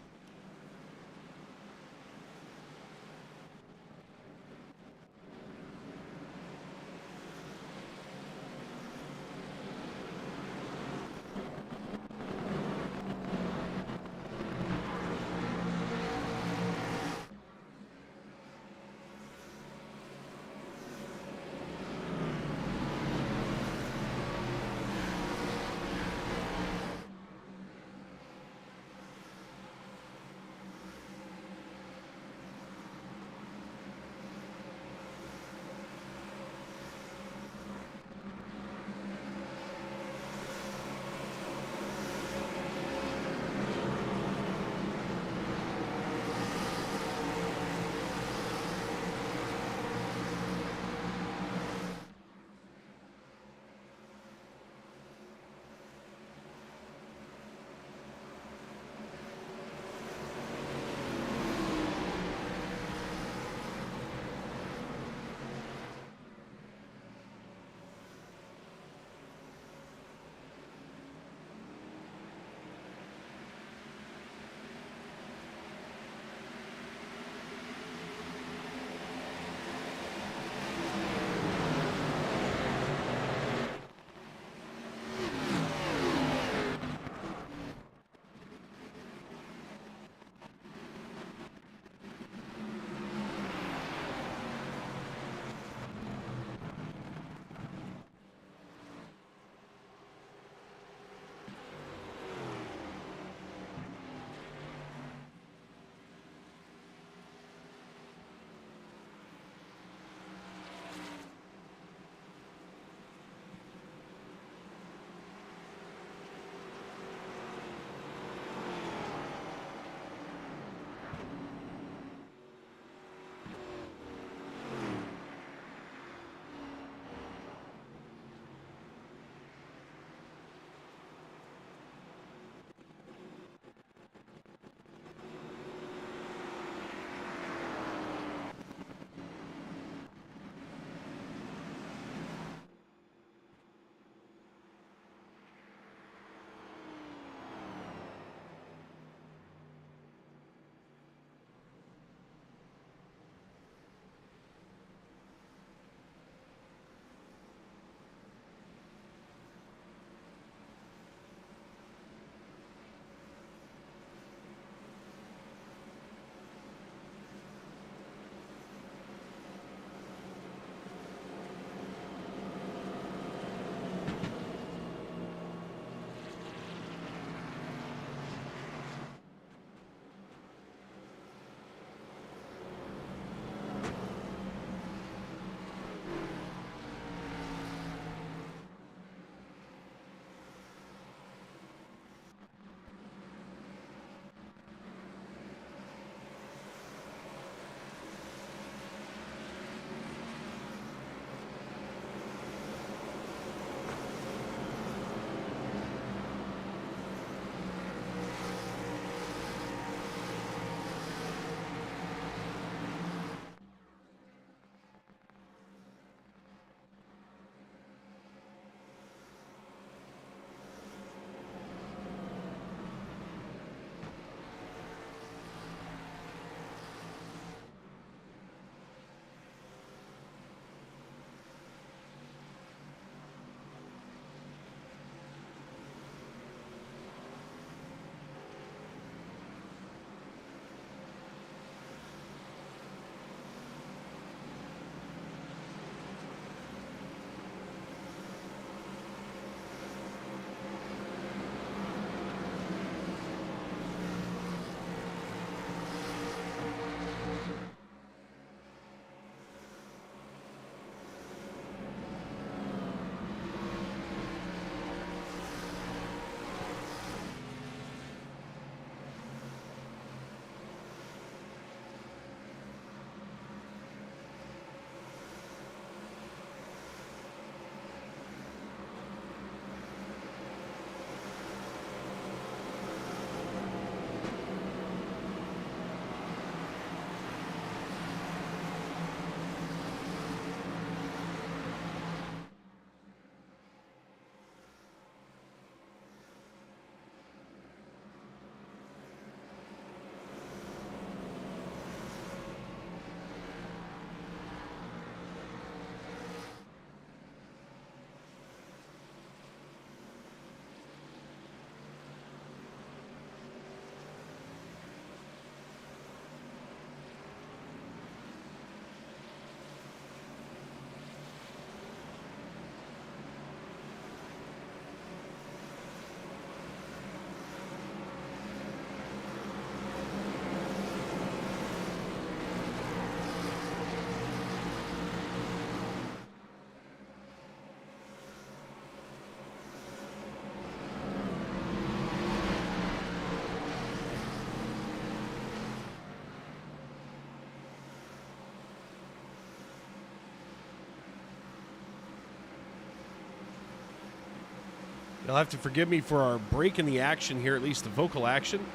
You'll have to forgive me for our break in the action here, at least the vocal action.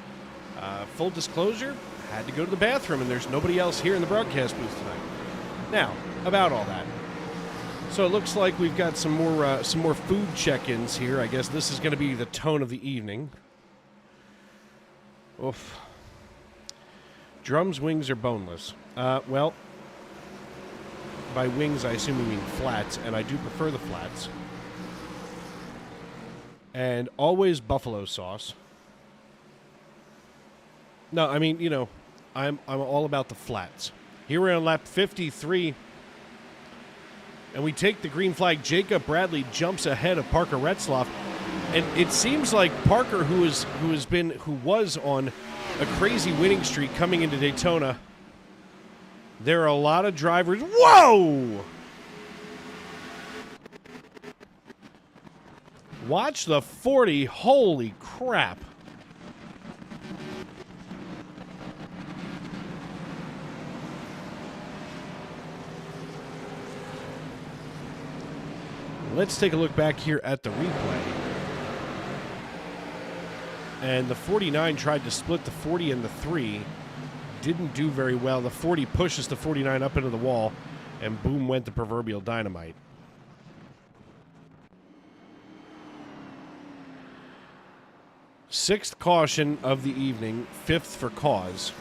Full disclosure, had to go to the bathroom, and there's nobody else here in the broadcast booth tonight. Now, about all that. So it looks like we've got some more food check-ins here. I guess this is going to be the tone of the evening. Oof. Drums, wings, or boneless? Well, by wings I assume you mean flats, and I do prefer the flats. And always buffalo sauce. No, I mean, you know, I'm all about the flats. Here we're on lap 53. And we take the green flag. Jacob Bradley jumps ahead of Parker Retzloff. And it seems like Parker, who was on a crazy winning streak coming into Daytona, there are a lot of drivers. Whoa! Watch the 40. Holy crap. Let's take a look back here at the replay. And the 49 tried to split the 40 and the 3. Didn't do very well. The 40 pushes the 49 up into the wall, and boom went the proverbial dynamite. Sixth caution of the evening, fifth for cause.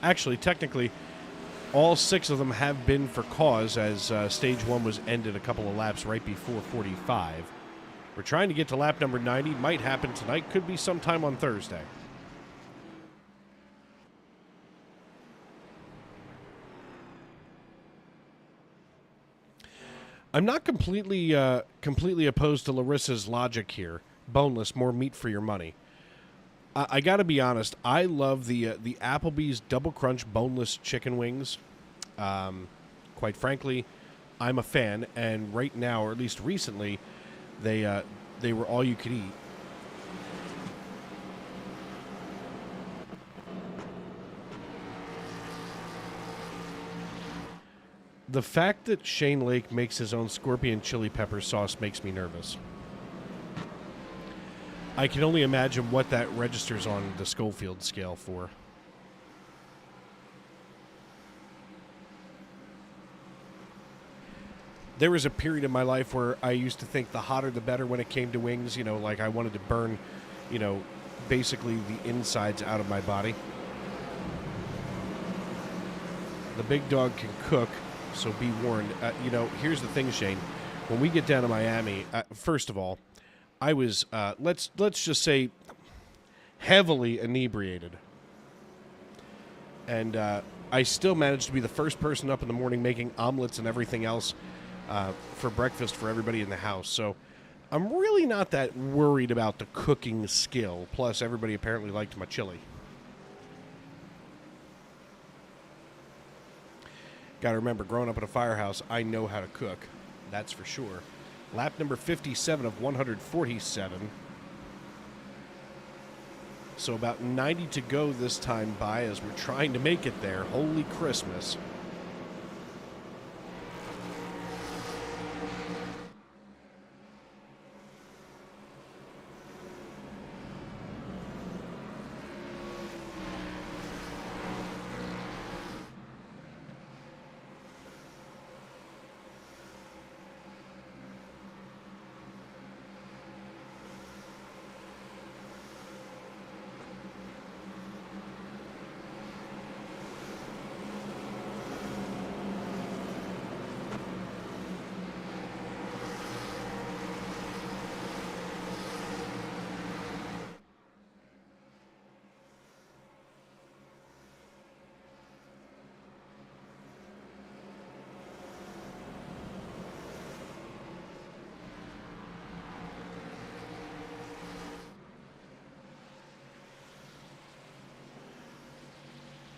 Actually, technically, all 6 of them have been for cause, as stage 1 was ended a couple of laps right before 45. We're trying to get to lap number 90. Might happen tonight. Could be sometime on Thursday. I'm not completely opposed to Larissa's logic here. Boneless, more meat for your money. I got to be honest. I love the Applebee's Double Crunch boneless chicken wings. Quite frankly, I'm a fan, and right now, or at least recently, they were all you could eat. The fact that Shane Lake makes his own scorpion chili pepper sauce makes me nervous. I can only imagine what that registers on the Schofield scale for. There was a period in my life where I used to think the hotter the better when it came to wings. You know, like I wanted to burn, you know, basically the insides out of my body. The big dog can cook, so be warned. You know, here's the thing, Shane. When we get down to Miami, first of all, I was, let's just say, heavily inebriated. And I still managed to be the first person up in the morning making omelets and everything else for breakfast for everybody in the house. So I'm really not that worried about the cooking skill. Plus, everybody apparently liked my chili. Got to remember, growing up in a firehouse, I know how to cook. That's for sure. Lap number 57 of 147. So about 90 to go this time by as we're trying to make it there. Holy Christmas.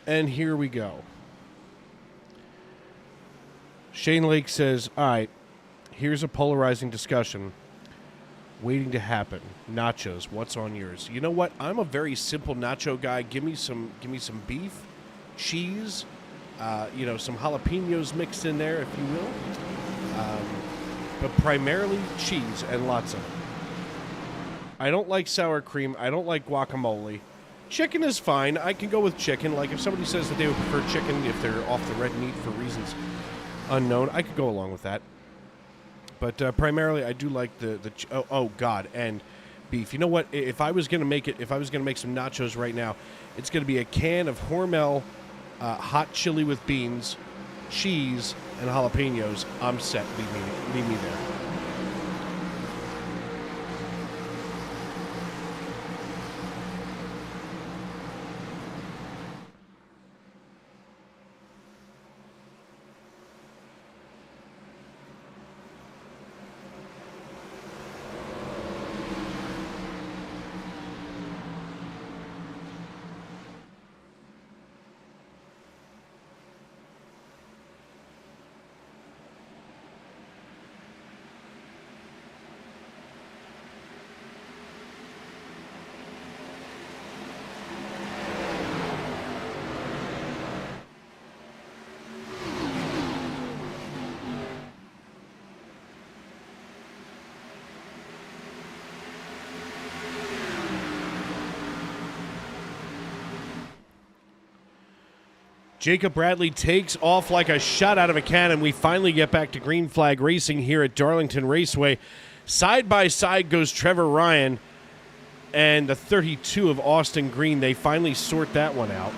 And here we go. Shane Lake says, all right, here's a polarizing discussion waiting to happen. Nachos, what's on yours? You know what? I'm a very simple nacho guy. Give me some beef, cheese, you know, some jalapenos mixed in there, if you will. But primarily cheese and lots of it. I don't like sour cream. I don't like guacamole. Chicken is fine. I can go with chicken. Like, if somebody says that they would prefer chicken if they're off the red meat for reasons unknown, I could go along with that. But primarily, I do like oh God, and beef. You know what? If I was gonna make some nachos right now, it's gonna be a can of Hormel hot chili with beans, cheese, and jalapenos. I'm set. Leave me there. Jacob Bradley takes off like a shot out of a cannon. We finally get back to green flag racing here at Darlington Raceway. Side by side goes Trevor Ryan and the 32 of Austin Green. They finally sort that one out.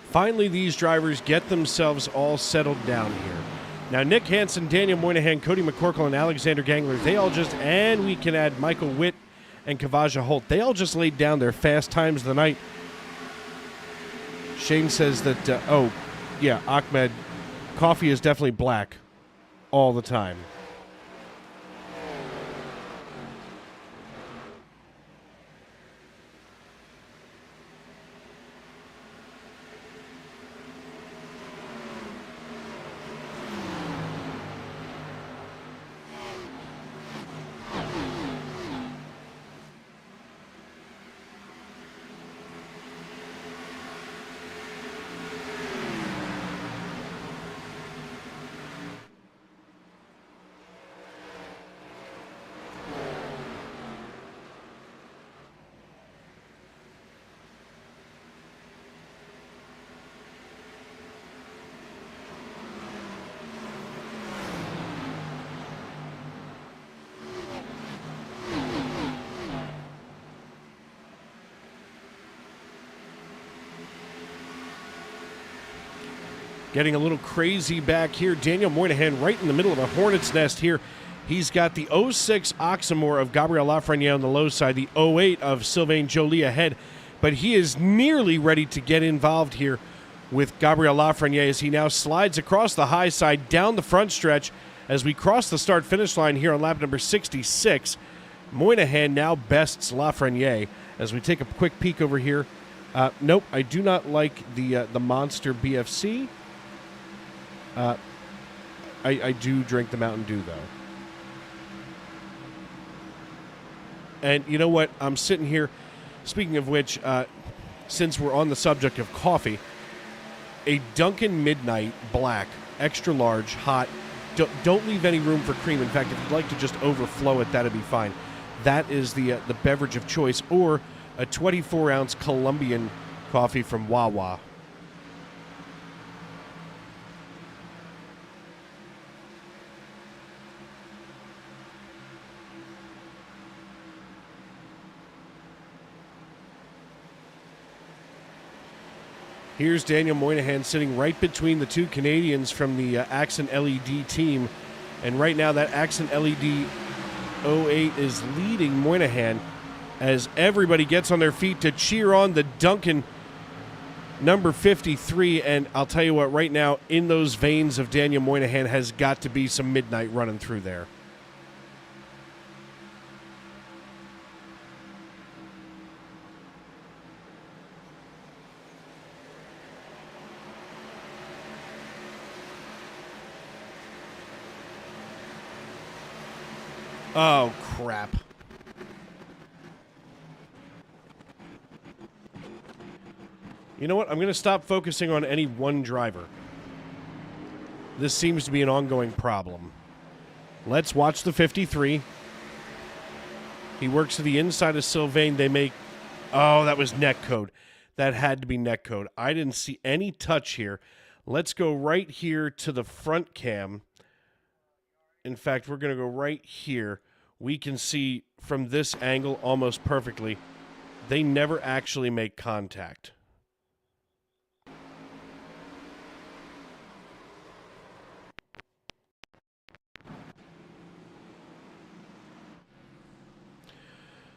Finally, these drivers get themselves all settled down here. Now, Nick Hansen, Daniel Moynihan, Cody McCorkle, and Alexander Gangler, and we can add Michael Witt and Kavaja Holt, they all just laid down their fast times of the night. Shane says that, Ahmed, coffee is definitely black all the time. Getting a little crazy back here. Daniel Moynihan right in the middle of a hornet's nest here. He's got the 06 Oxmoor of Gabriel Lafreniere on the low side, the 08 of Sylvain Joly ahead. But he is nearly ready to get involved here with Gabriel Lafreniere as he now slides across the high side down the front stretch as we cross the start-finish line here on lap number 66. Moynihan now bests Lafreniere as we take a quick peek over here. Nope, I do not like the Monster BFC. I do drink the Mountain Dew, though. And you know what? I'm sitting here Speaking of which, since we're on the subject of coffee, a Dunkin' Midnight Black, extra large, hot. Don't leave any room for cream. In fact, if you'd like to just overflow it, that'd be fine. That is the beverage of choice, or a 24-ounce Colombian coffee from Wawa. Here's Daniel Moynihan sitting right between the two Canadians from the Accent LED team. And right now that Accent LED 08 is leading Moynihan as everybody gets on their feet to cheer on the Duncan number 53. And I'll tell you what, right now in those veins of Daniel Moynihan has got to be some midnight running through there. Oh, crap. You know what? I'm going to stop focusing on any one driver. This seems to be an ongoing problem. Let's watch the 53. He works to the inside of Sylvain. They make... Oh, that was netcode. That had to be netcode. I didn't see any touch here. Let's go right here to the front cam. In fact, we're going to go right here. We can see from this angle almost perfectly. They never actually make contact.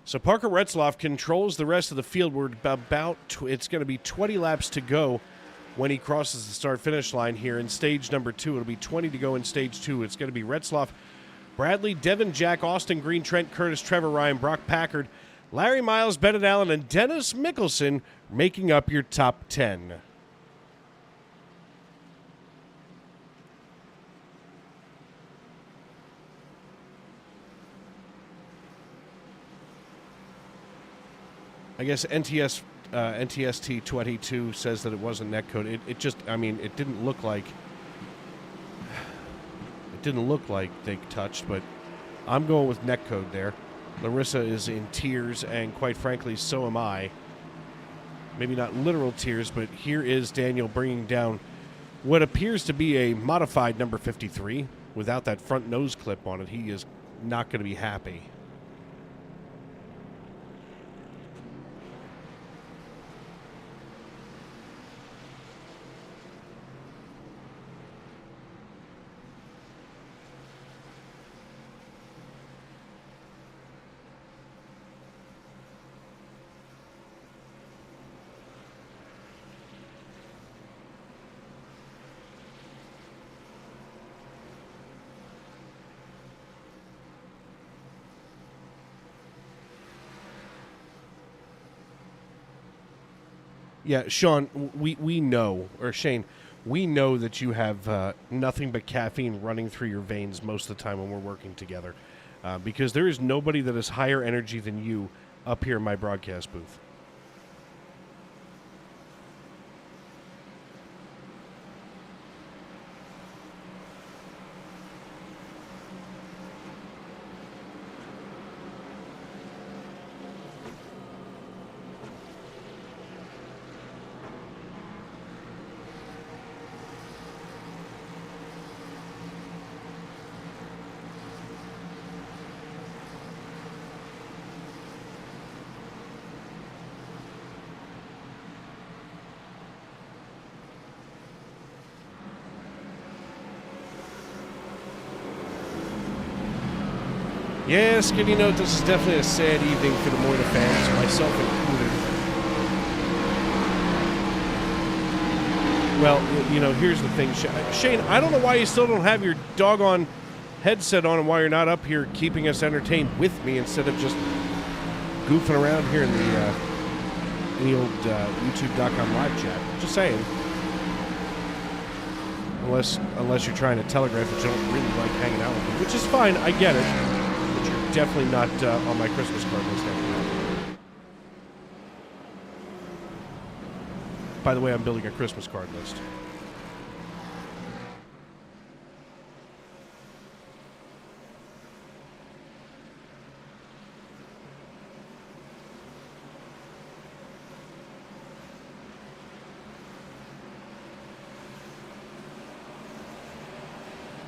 So Parker Retzlaff controls the rest of the field. We're about it's going to be 20 laps to go when he crosses the start-finish line here in stage number 2. It'll be 20 to go in stage 2. It's going to be Retzlaff, Bradley, Devin, Jack, Austin Green, Trent Curtis, Trevor Ryan, Brock Packard, Larry Miles, Bennett Allen, and Dennis Mickelson making up your top 10. I guess NTST 22 says that it wasn't netcode. It just, I mean, it didn't look like they touched, but I'm going with netcode there. Larissa is in tears, and quite frankly, so am I. Maybe not literal tears, but here is Daniel bringing down what appears to be a modified number 53 without that front nose clip on it. He is not going to be happy. Yeah, Sean, we know, or Shane, we know that you have nothing but caffeine running through your veins most of the time when we're working together, because there is nobody that has higher energy than you up here in my broadcast booth. Yeah, Skinny Note, this is definitely a sad evening for the Moyna fans, myself included. Well, you know, here's the thing, Shane, I don't know why you still don't have your doggone headset on and why you're not up here keeping us entertained with me instead of just goofing around here in the old YouTube.com live chat. Just saying. Unless you're trying to telegraph that you don't really like hanging out with me, which is fine, I get it. Definitely not on my Christmas card list anymore. By the way, I'm building a Christmas card list.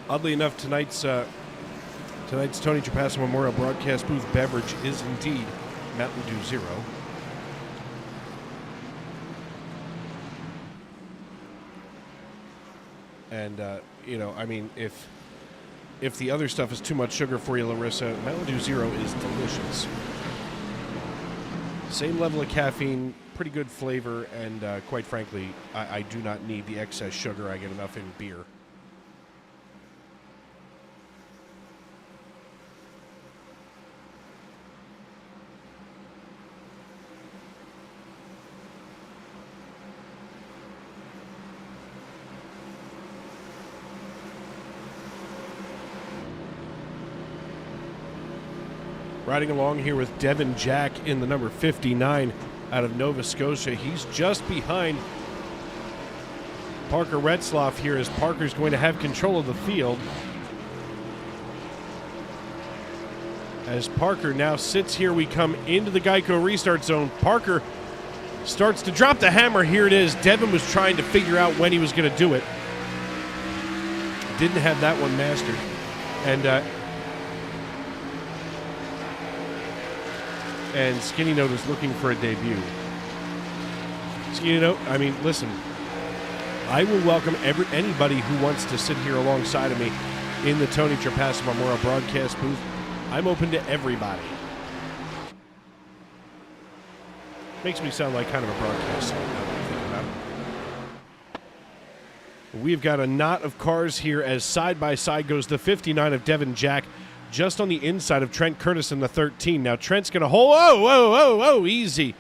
Oddly enough, tonight's Tony Trapasso Memorial Broadcast Booth beverage is indeed Mountain Dew Zero. And, I mean, if the other stuff is too much sugar for you, Larissa, Mountain Dew Zero is delicious. Same level of caffeine, pretty good flavor, and quite frankly, I do not need the excess sugar. I get enough in beer. Riding along here with Devin Jack in the number 59 out of Nova Scotia. He's just behind Parker Retzloff here as Parker's going to have control of the field. As Parker now sits here, we come into the Geico restart zone. Parker starts to drop the hammer. Here it is. Devin was trying to figure out when he was going to do it. Didn't have that one mastered. And Skinny Note is looking for a debut. Skinny Note, I mean, listen, I will welcome anybody who wants to sit here alongside of me in the Tony Trapasso Memorial Broadcast booth. I'm open to everybody. Makes me sound like kind of a broadcast song now that I think about it. We've got a knot of cars here as side by side goes the 59 of Devin Jack, just on the inside of Trent Curtis in the 13. Now Trent's going to hold. Whoa, easy.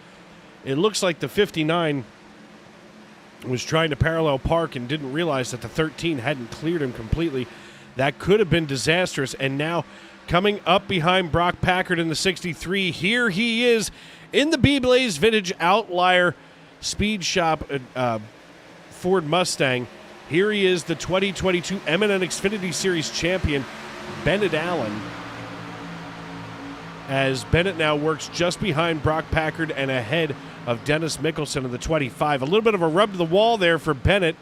It looks like the 59 was trying to parallel park and didn't realize that the 13 hadn't cleared him completely. That could have been disastrous. And now coming up behind Brock Packard in the 63, here he is in the B-Blaze Vintage Outlier Speed Shop Ford Mustang. Here he is, the 2022 M&N Xfinity Series champion, Bennett Allen, as Bennett now works just behind Brock Packard and ahead of Dennis Mickelson in the 25. A little bit of a rub to the wall there for Bennett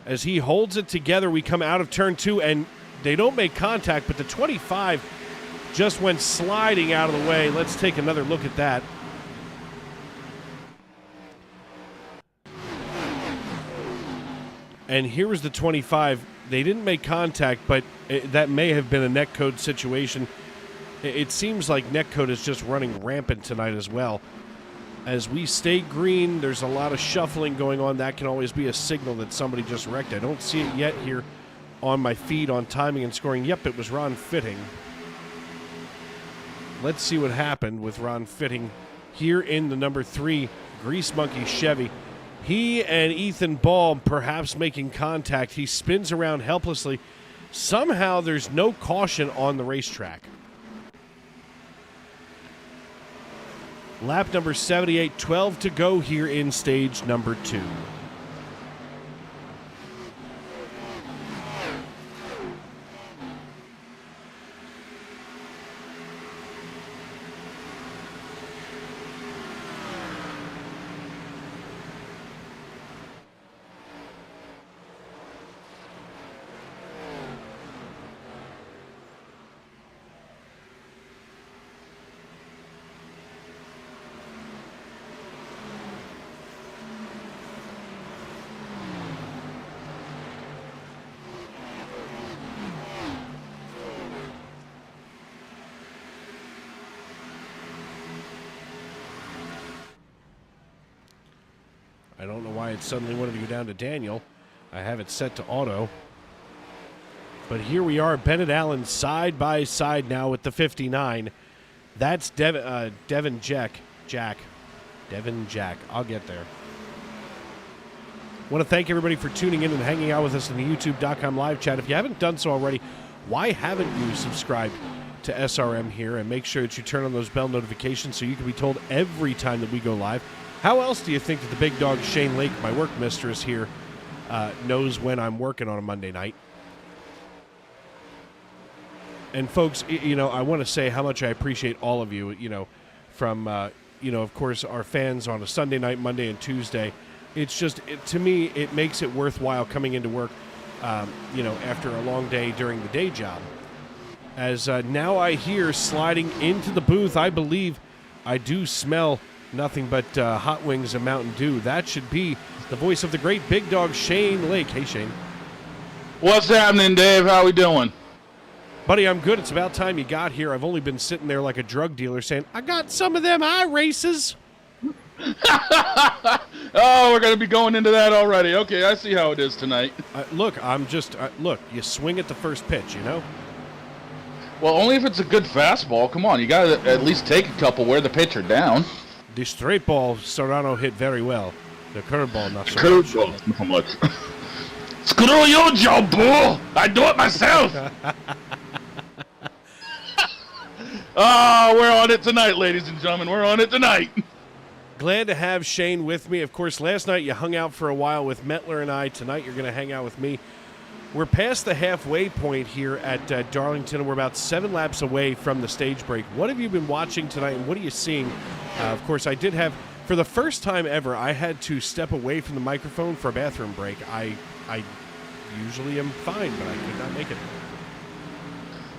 as he holds it together. We come out of turn 2 and they don't make contact, but the 25 just went sliding out of the way. Let's take another look at that. And here was the 25. They didn't make contact, but that may have been a netcode situation. It seems like netcode is just running rampant tonight as well. As we stay green, there's a lot of shuffling going on. That can always be a signal that somebody just wrecked. I don't see it yet here on my feed on timing and scoring. Yep, it was Ron Fitting. Let's see what happened with Ron Fitting here in the number 3 Grease Monkey Chevy. He and Ethan Ball perhaps making contact. He spins around helplessly. Somehow there's no caution on the racetrack. Lap number 78, 12 to go here in stage number 2. I don't know why it suddenly wanted to go down to Daniel. I have it set to auto. But here we are, Bennett Allen side by side now with the 59. That's Devin Jack. Devin Jack. I'll get there. Want to thank everybody for tuning in and hanging out with us in the YouTube.com live chat. If you haven't done so already, why haven't you subscribed to SRM here, and make sure that you turn on those bell notifications so you can be told every time that we go live. How else do you think that the big dog Shane Lake, my work mistress here, knows when I'm working on a Monday night? And folks, I want to say how much I appreciate all of you, from, of course, our fans on a Sunday night, Monday, and Tuesday. It's just, to me, it makes it worthwhile coming into work, after a long day during the day job. As now I hear sliding into the booth, I believe I do smell nothing but hot wings and Mountain Dew. That should be the voice of the great big dog Shane Lake. Hey, Shane. What's happening, Dave? How we doing? Buddy, I'm good. It's about time you got here. I've only been sitting there like a drug dealer saying, I got some of them iRaces. Oh, we're going to be going into that already. Okay, I see how it is tonight. Look, you swing at the first pitch, Well, only if it's a good fastball. Come on, you got to at least take a couple, wear the pitcher down. The straight ball, Serrano hit very well. The curveball, not so much. Curveball, not so much. Screw you, Joe Bull! I do it myself! Oh, we're on it tonight, ladies and gentlemen. We're on it tonight. Glad to have Shane with me. Of course, last night you hung out for a while with Metler and I. Tonight you're going to hang out with me. We're past the halfway point here at Darlington. We're about 7 laps away from the stage break. What have you been watching tonight, and what are you seeing? Of course, I did have, for the first time ever, I had to step away from the microphone for a bathroom break. I usually am fine, but I could not make it.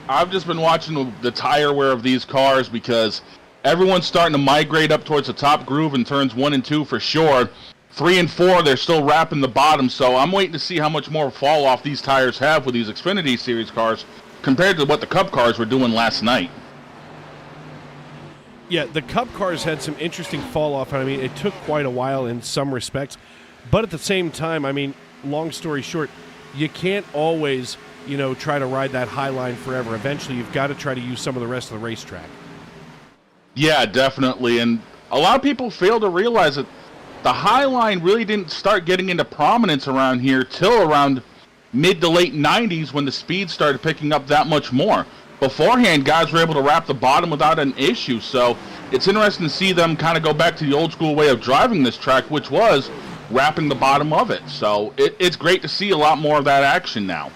I've just been watching the tire wear of these cars because everyone's starting to migrate up towards the top groove in turns 1 and 2 for sure. 3 and 4, they're still wrapping the bottom, so I'm waiting to see how much more fall off these tires have with these Xfinity Series cars compared to what the Cup cars were doing last night. Yeah, the Cup cars had some interesting fall off. I mean, it took quite a while in some respects, but at the same time, I mean, long story short, you can't always, try to ride that high line forever. Eventually, you've got to try to use some of the rest of the racetrack. Yeah, definitely, and a lot of people fail to realize that the high line really didn't start getting into prominence around here till around mid to late 90s when the speed started picking up that much more. Beforehand, guys were able to wrap the bottom without an issue, so it's interesting to see them kind of go back to the old school way of driving this track, which was wrapping the bottom of it. So it's great to see a lot more of that action now.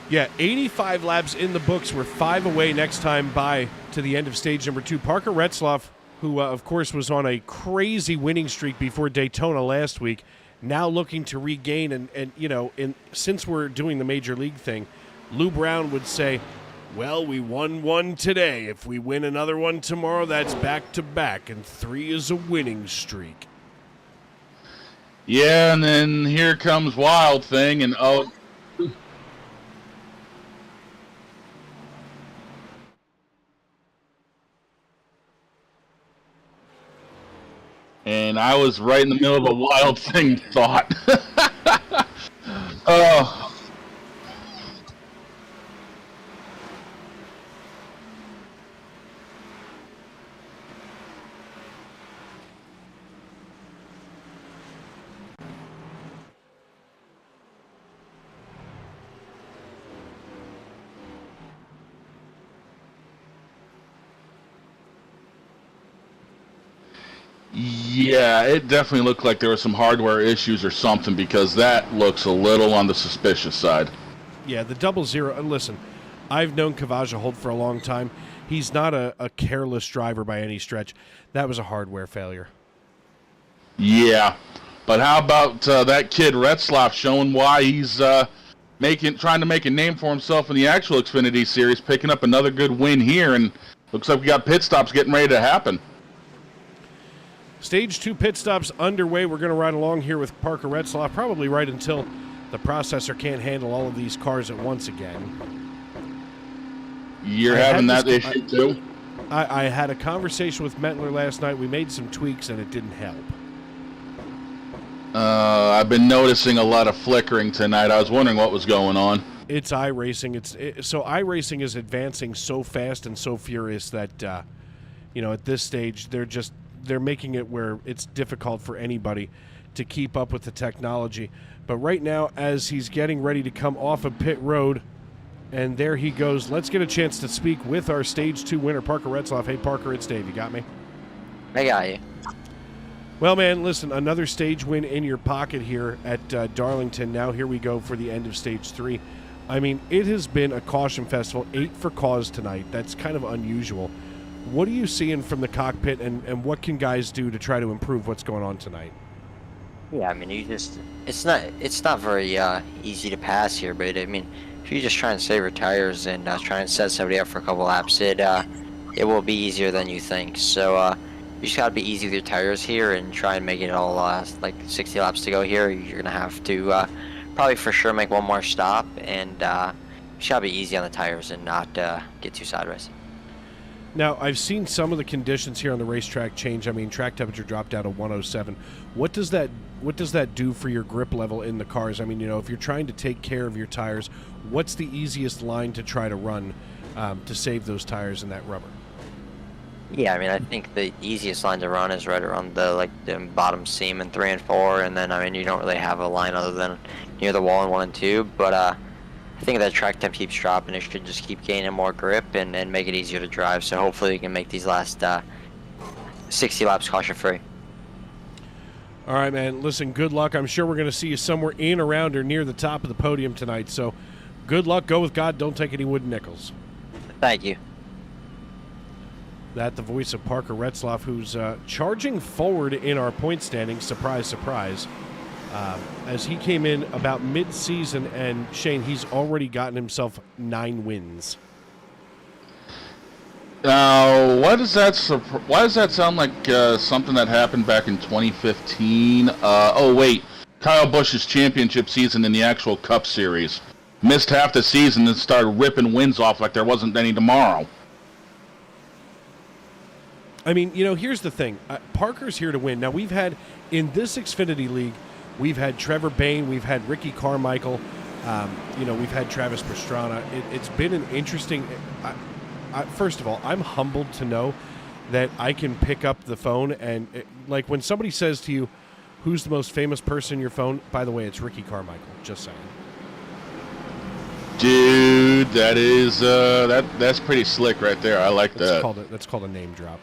Yeah, 85 laps in the books. We're 5 away next time by to the end of stage number 2. Parker Retzlaff, who, of course, was on a crazy winning streak before Daytona last week, now looking to regain. And since we're doing the Major League thing, Lou Brown would say, well, we won one today. If we win another one tomorrow, that's back-to-back, and 3 is a winning streak. Yeah, and then here comes Wild Thing, and and I was right in the middle of a Wild Thing thought. Oh. Yeah, it definitely looked like there were some hardware issues or something because that looks a little on the suspicious side. Yeah, the 00. And listen, I've known Kavaja Holt for a long time. He's not a careless driver by any stretch. That was a hardware failure. Yeah, but how about that kid Retzlaff showing why he's trying to make a name for himself in the actual Xfinity Series, picking up another good win here, and looks like we got pit stops getting ready to happen. Stage 2 pit stops underway. We're going to ride along here with Parker Retzlaff, probably right until the processor can't handle all of these cars at once again. You're having that issue too? I had a conversation with Metler last night. We made some tweaks, and it didn't help. I've been noticing a lot of flickering tonight. I was wondering what was going on. It's iRacing. So iRacing is advancing so fast and so furious that, at this stage, they're making it where it's difficult for anybody to keep up with the technology. But right now, as he's getting ready to come off of pit road, And there he goes. Let's get a chance to speak with our Stage 2 winner, Parker Retzloff. Hey, Parker, it's Dave. You got me? I got you. Well, man, listen, another stage win in your pocket here at Darlington. Now here we go for the end of Stage 3. I mean, it has been a caution festival, 8 for cause tonight. That's kind of unusual. What are you seeing from the cockpit, and what can guys do to try to improve what's going on tonight? Yeah, I mean, it's not very easy to pass here, but I mean, if you just try and save your tires and try and set somebody up for a couple laps, it will be easier than you think. So you just gotta be easy with your tires here and try and make it all like 60 laps to go here. You're gonna have to probably for sure make one more stop, and you just gotta be easy on the tires and not get too sideways. Now, I've seen some of the conditions here on the racetrack change. I mean, track temperature dropped down to 107. What does that do for your grip level in the cars? I mean, if you're trying to take care of your tires, what's the easiest line to try to run to save those tires and that rubber? Yeah, I mean, I think the easiest line to run is right around the bottom seam in 3 and 4, and then I mean, you don't really have a line other than near the wall in 1 and 2, but I think that track temp keeps dropping. It should just keep gaining more grip and make it easier to drive. So hopefully we can make these last 60 laps caution-free. All right, man. Listen, good luck. I'm sure we're going to see you somewhere in, around, or near the top of the podium tonight. So good luck. Go with God. Don't take any wooden nickels. Thank you. That the voice of Parker Retzloff, who's charging forward in our point standings. Surprise, surprise. As he came in about mid-season, and Shane, he's already gotten himself 9 wins. Why does that sound like something that happened back in 2015? Oh wait, Kyle Busch's championship season in the actual Cup Series. Missed half the season and started ripping wins off like there wasn't any tomorrow. I mean, here's the thing. Parker's here to win. Now, we've had, in this Xfinity League, we've had Trevor Bayne, we've had Ricky Carmichael, we've had Travis Pastrana. It's been an interesting... first of all, I'm humbled to know that I can pick up the phone and, like, when somebody says to you, who's the most famous person in your phone? By the way, it's Ricky Carmichael, just saying. Dude, that is, that's pretty slick right there. I like that. That's called a name drop.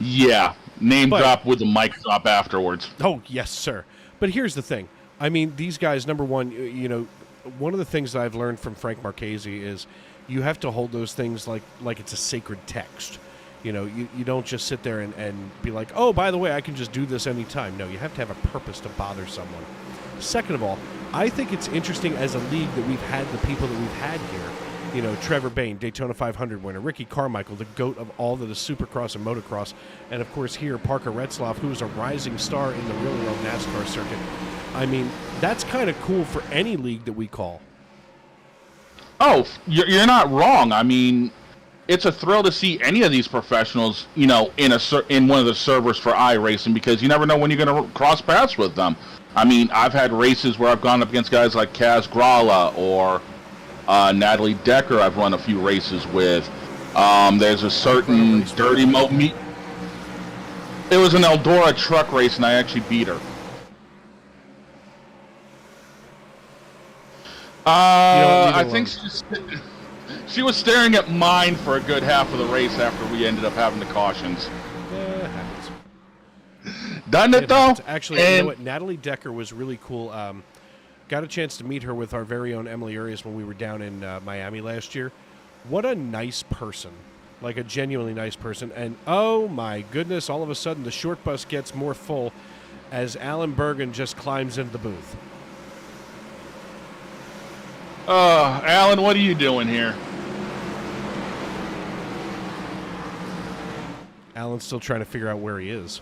Yeah, drop with the mic drop afterwards. Oh, yes, sir. But here's the thing. I mean, these guys, number one, one of the things that I've learned from Frank Marchese is you have to hold those things like it's a sacred text. You don't just sit there and be like, oh, by the way, I can just do this anytime. No, you have to have a purpose to bother someone. Second of all, I think it's interesting as a league that we've had the people that we've had here. Trevor Bayne, Daytona 500 winner, Ricky Carmichael, the GOAT of all that is Supercross and Motocross, and of course here, Parker Retzloff, who is a rising star in the real-world NASCAR circuit. I mean, that's kind of cool for any league that we call. Oh, you're not wrong. I mean, it's a thrill to see any of these professionals, in one of the servers for iRacing, because you never know when you're going to cross paths with them. I mean, I've had races where I've gone up against guys like Kaz Grala or Natalie Decker I've run a few races with. There's a certain Dirty Mo meet. It was an Eldora truck race, and I actually beat her. I think she was staring at mine for a good half of the race after we ended up having the cautions. It happens. Doesn't it, though? Actually, you know what? Natalie Decker was really cool. Got a chance to meet her with our very own Emily Arias when we were down in Miami last year. What a nice person. Like a genuinely nice person. And oh my goodness, all of a sudden the short bus gets more full as Alan Bergen just climbs into the booth. Alan, what are you doing here? Alan's still trying to figure out where he is.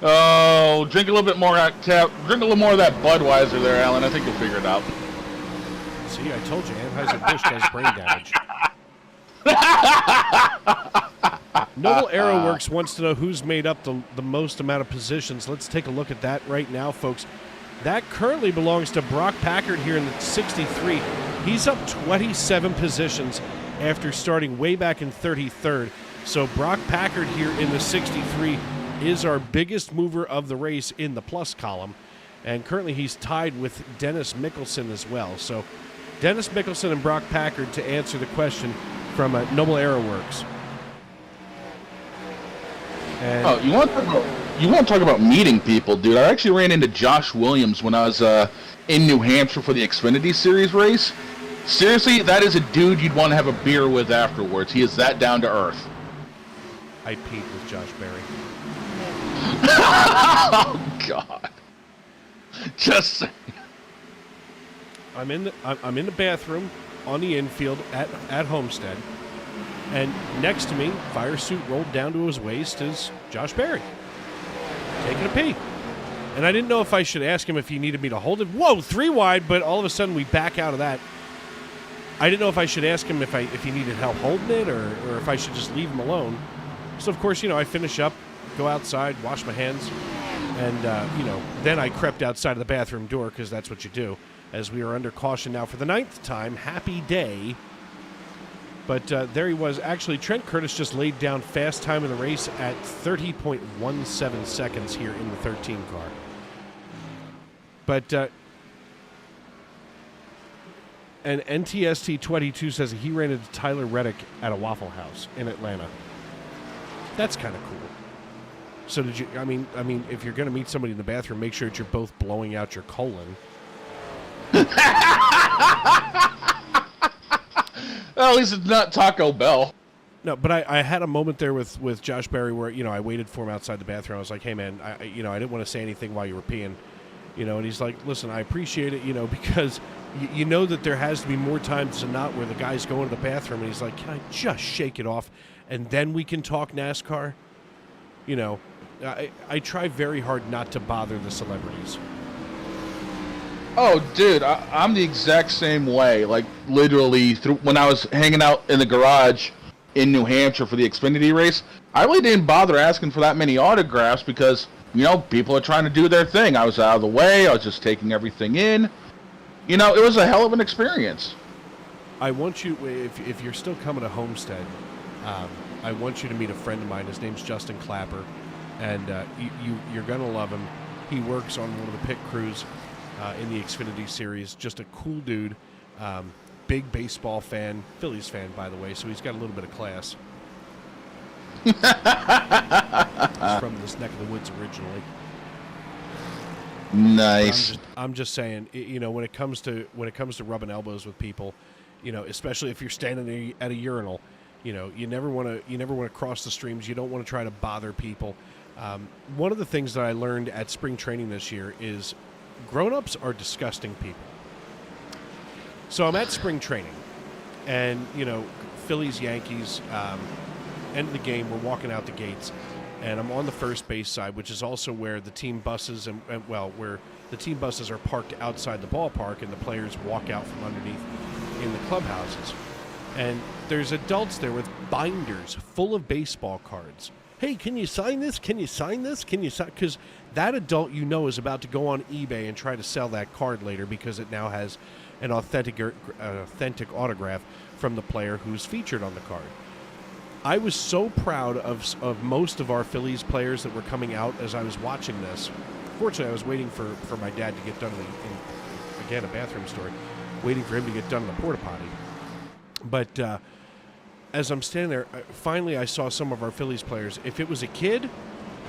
Oh, drink a little bit more. Drink a little more of that Budweiser there, Alan. I think you'll figure it out. See, I told you, Anheuser-Busch has brain damage. Noble Aeroworks wants to know who's made up the most amount of positions. Let's take a look at that right now, folks. That currently belongs to Brock Packard here in the 63. He's up 27 positions after starting way back in 33rd. So Brock Packard here in the 63 is our biggest mover of the race in the plus column. And currently he's tied with Dennis Mickelson as well. So Dennis Mickelson and Brock Packard to answer the question from Noble Aeroworks. And you want to talk about meeting people, dude? I actually ran into Josh Williams when I was in New Hampshire for the Xfinity Series race. Seriously, that is a dude you'd want to have a beer with afterwards. He is that down to earth. I peed with Josh Berry. Oh God! Just saying. I'm in the bathroom on the infield at Homestead, and next to me, fire suit rolled down to his waist, is Josh Berry taking a pee. And I didn't know if I should ask him if he needed me to hold it. Whoa, 3 wide! But all of a sudden we back out of that. I didn't know if I should ask him if he needed help holding it or if I should just leave him alone. So of course, I finish up, go outside, wash my hands, and then I crept outside of the bathroom door because that's what you do. As we are under caution now for the 9th time. Happy day. But there he was. Actually, Trent Curtis just laid down fast time in the race at 30.17 seconds here in the 13 car. But and NTST22 says he ran into Tyler Reddick at a Waffle House in Atlanta. That's kind of cool. So did you? I mean, if you're going to meet somebody in the bathroom, make sure that you're both blowing out your colon. Well, at least it's not Taco Bell. No, but I had a moment there with Josh Berry where, I waited for him outside the bathroom. I was like, hey, man, I didn't want to say anything while you were peeing. And he's like, listen, I appreciate it, because you know that there has to be more times than not where the guy's going to the bathroom and he's like, can I just shake it off and then we can talk NASCAR? I try very hard not to bother the celebrities. Oh, dude, I'm the exact same way. Like, literally, when I was hanging out in the garage in New Hampshire for the Xfinity race, I really didn't bother asking for that many autographs because, people are trying to do their thing. I was out of the way. I was just taking everything in. It was a hell of an experience. I want you, if you're still coming to Homestead, I want you to meet a friend of mine. His name's Justin Clapper, and you're going to love him. He works on one of the pit crews in the Xfinity Series. Just a cool dude. Big baseball fan. Phillies fan, by the way, so he's got a little bit of class. He's from this neck of the woods originally. Nice. I'm just saying, when it comes to rubbing elbows with people, especially if you're standing at a urinal, you never want to cross the streams. You don't want to try to bother people. One of the things that I learned at spring training this year is grown-ups are disgusting people. So I'm at spring training, and Phillies, Yankees, end of the game. We're walking out the gates, and I'm on the first base side, which is also where the team buses where the team buses are parked outside the ballpark, and the players walk out from underneath in the clubhouses. And there's adults there with binders full of baseball cards. Hey, can you sign this? Can you sign this? Can you sign? Because that adult is about to go on eBay and try to sell that card later because it now has an authentic autograph from the player who's featured on the card. I was so proud of most of our Phillies players that were coming out as I was watching this. Fortunately, I was waiting for my dad to get done in a bathroom story, waiting for him to get done in the porta potty. But as I'm standing there, finally I saw some of our Phillies players. If it was a kid,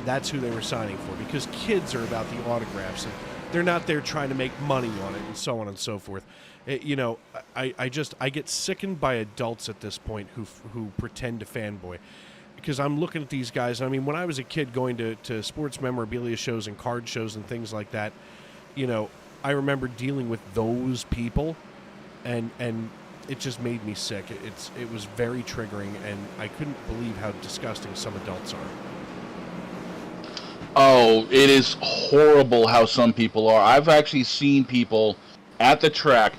that's who they were signing for, because kids are about the autographs, and they're not there trying to make money on it and so on and so forth. I get sickened by adults at this point who pretend to fanboy, because I'm looking at these guys. I mean, when I was a kid going to sports memorabilia shows and card shows and things like that, I remember dealing with those people, and it just made me sick. It was very triggering, and I couldn't believe how disgusting some adults are. Oh, it is horrible how some people are. I've actually seen people at the track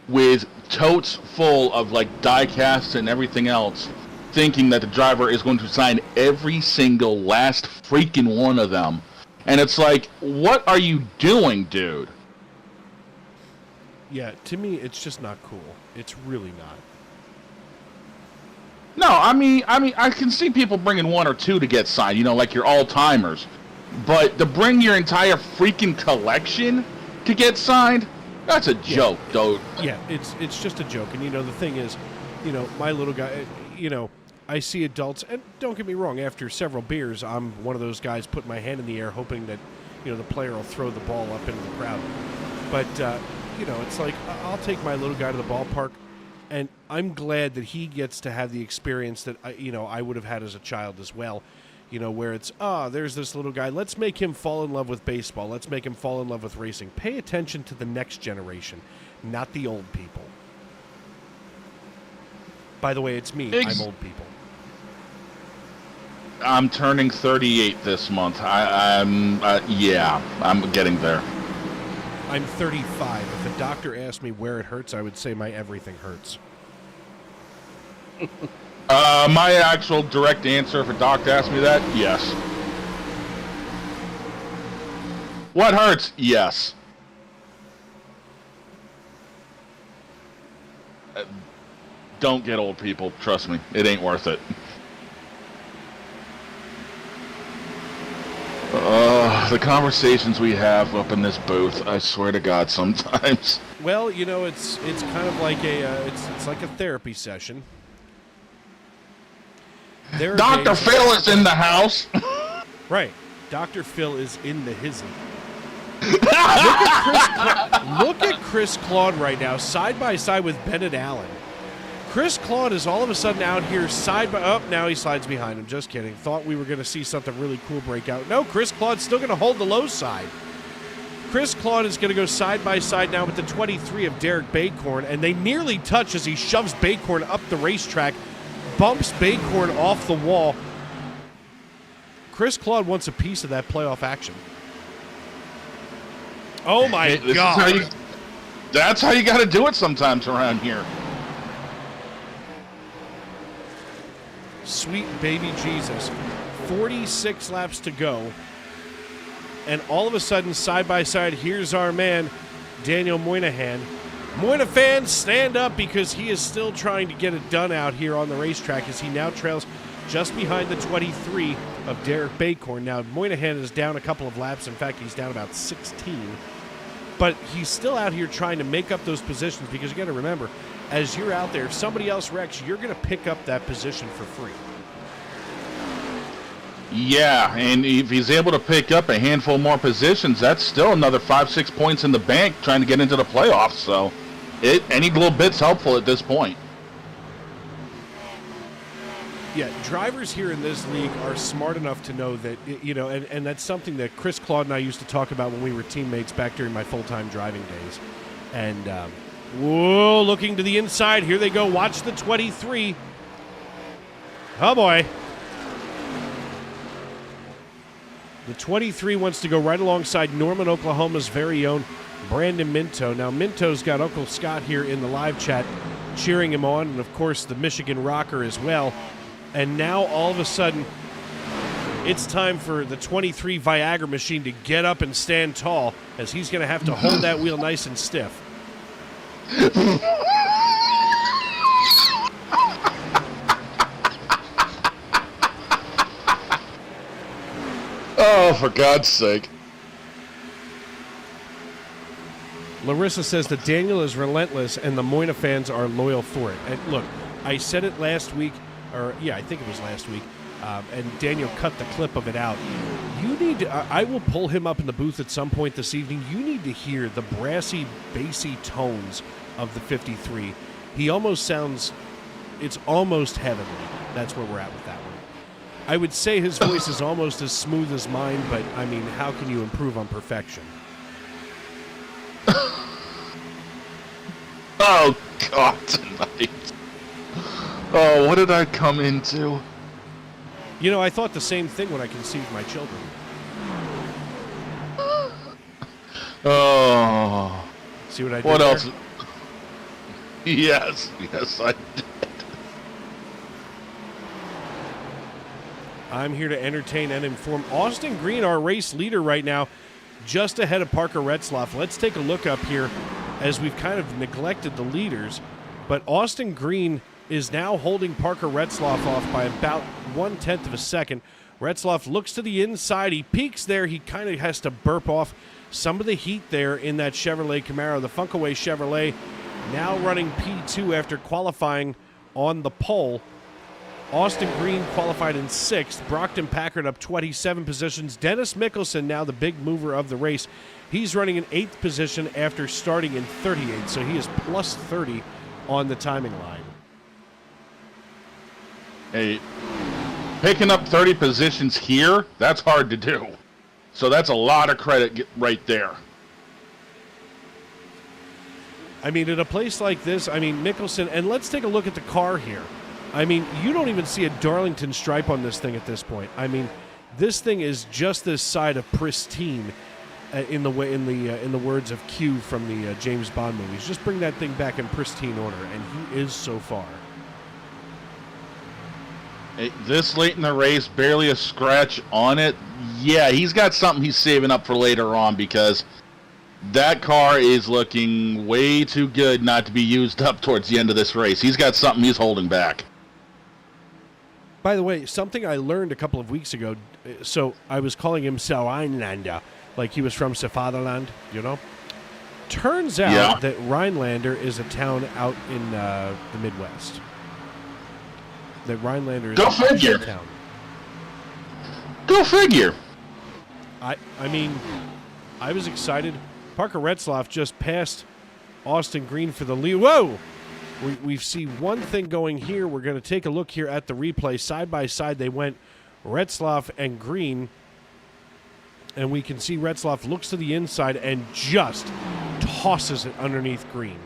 with totes full of die casts and everything else, thinking that the driver is going to sign every single last freaking one of them. And it's like, what are you doing, dude? Yeah, to me, it's just not cool. It's really not. No, I mean, I can see people bringing one or two to get signed, like your all-timers. But to bring your entire freaking collection to get signed, That's a joke, though. Yeah, it's just a joke. And, the thing is, my little guy, I see adults, and don't get me wrong, after several beers, I'm one of those guys putting my hand in the air hoping that, the player will throw the ball up into the crowd. But, it's like I'll take my little guy to the ballpark, and I'm glad that he gets to have the experience that, I would have had as a child as well. Where it's, there's this little guy. Let's make him fall in love with baseball. Let's make him fall in love with racing. Pay attention to the next generation, not the old people. By the way, it's me. I'm old people. I'm turning 38 this month. I'm getting there. I'm 35. If a doctor asked me where it hurts, I would say my everything hurts. My actual direct answer, if a doctor asked me that, yes. What hurts? Yes. Don't get old, people. Trust me. It ain't worth it. The conversations we have up in this booth, I swear to God, sometimes. Well, it's kind of like it's like a therapy session. Dr. Phil is in the house. Right. Dr. Phil is in the hizzy. Look at Chris Claude right now, side by side with Bennett Allen. Chris Claude is all of a sudden out here now he slides behind him. Just kidding. Thought we were going to see something really cool break out. No, Chris Claude's still going to hold the low side. Chris Claude is going to go side by side now with the 23 of Derek Bacorn, and they nearly touch as he shoves Bacorn up the racetrack, bumps Bacorn off the wall. Chris Claude wants a piece of that playoff action. Oh, my God. That's how you got to do it sometimes around here. Sweet baby Jesus. 46 laps to go. And all of a sudden, side by side, here's our man, Daniel Moynihan. Moynihan fans, stand up because he is still trying to get it done out here on the racetrack as he now trails just behind the 23 of Derek Bacorn. Now, Moynihan is down a couple of laps. In fact, he's down about 16. But he's still out here trying to make up those positions because you got to remember, as you're out there, if somebody else wrecks, you're going to pick up that position for free. Yeah, and if he's able to pick up a handful more positions, that's still another 5-6 points in the bank trying to get into the playoffs. So any little bit's helpful at this point. Yeah, drivers here in this league are smart enough to know that, and that's something that Chris Claude and I used to talk about when we were teammates back during my full-time driving days. And, whoa, looking to the inside. Here they go. Watch the 23. Oh, boy. The 23 wants to go right alongside Norman, Oklahoma's very own Brandon Minto. Now, Minto's got Uncle Scott here in the live chat cheering him on, and, of course, the Michigan Rocker as well. And now, all of a sudden, it's time for the 23 Viagra machine to get up and stand tall, as he's going to have to hold that wheel nice and stiff. Oh, for God's sake. Larissa says that Daniel is relentless and the Moyna fans are loyal for it. And look, I said it last week, I think it was last week, and Daniel cut the clip of it out. You need to, I will pull him up in the booth at some point this evening. You need to hear the brassy, bassy tones of the 53. He almost sounds, it's almost heavenly. That's where we're at with that one. I would say his voice is almost as smooth as mine, but, I mean, how can you improve on perfection? Oh, God, tonight. Oh, what did I come into? I thought the same thing when I conceived my children. Oh. See what I did What there? else? Yes, I did. I'm here to entertain and inform. Austin Green, our race leader right now, just ahead of Parker Retzlaff. Let's take a look up here as we've kind of neglected the leaders. But Austin Green is now holding Parker Retzlaff off by about 1/10 of a second. Retzlaff looks to the inside. He peeks there. He kind of has to burp off some of the heat there in that Chevrolet Camaro. The Funkaway Chevrolet now running P2 after qualifying on the pole. Austin Green qualified in 6th. Brockton Packard up 27 positions. Dennis Mickelson, now the big mover of the race, he's running in 8th position after starting in 38th, so he is plus 30 on the timing line. Hey, picking up 30 positions here, that's hard to do. So that's a lot of credit right there. I mean, at a place like this, I mean, Mickelson, and let's take a look at the car here. I mean, you don't even see a Darlington stripe on this thing at this point. I mean, this thing is just this side of pristine, in the words of Q from the James Bond movies. Just bring that thing back in pristine order, and he is so far. Hey, this late in the race, barely a scratch on it. Yeah, he's got something he's saving up for later on, because that car is looking way too good not to be used up towards the end of this race. He's got something he's holding back. By the way, something I learned a couple of weeks ago, so I was calling him Rhinelander, like he was from Fatherland, you know? Turns out that Rhinelander is a town out in the Midwest. That Rhinelander is a town. Go figure. I mean, I was excited. Parker Retzlaff just passed Austin Green for the lead. Whoa! We see one thing going here. We're going to take a look here at the replay. Side by side, they went Retzlaff and Green. And we can see Retzlaff looks to the inside and just tosses it underneath Green.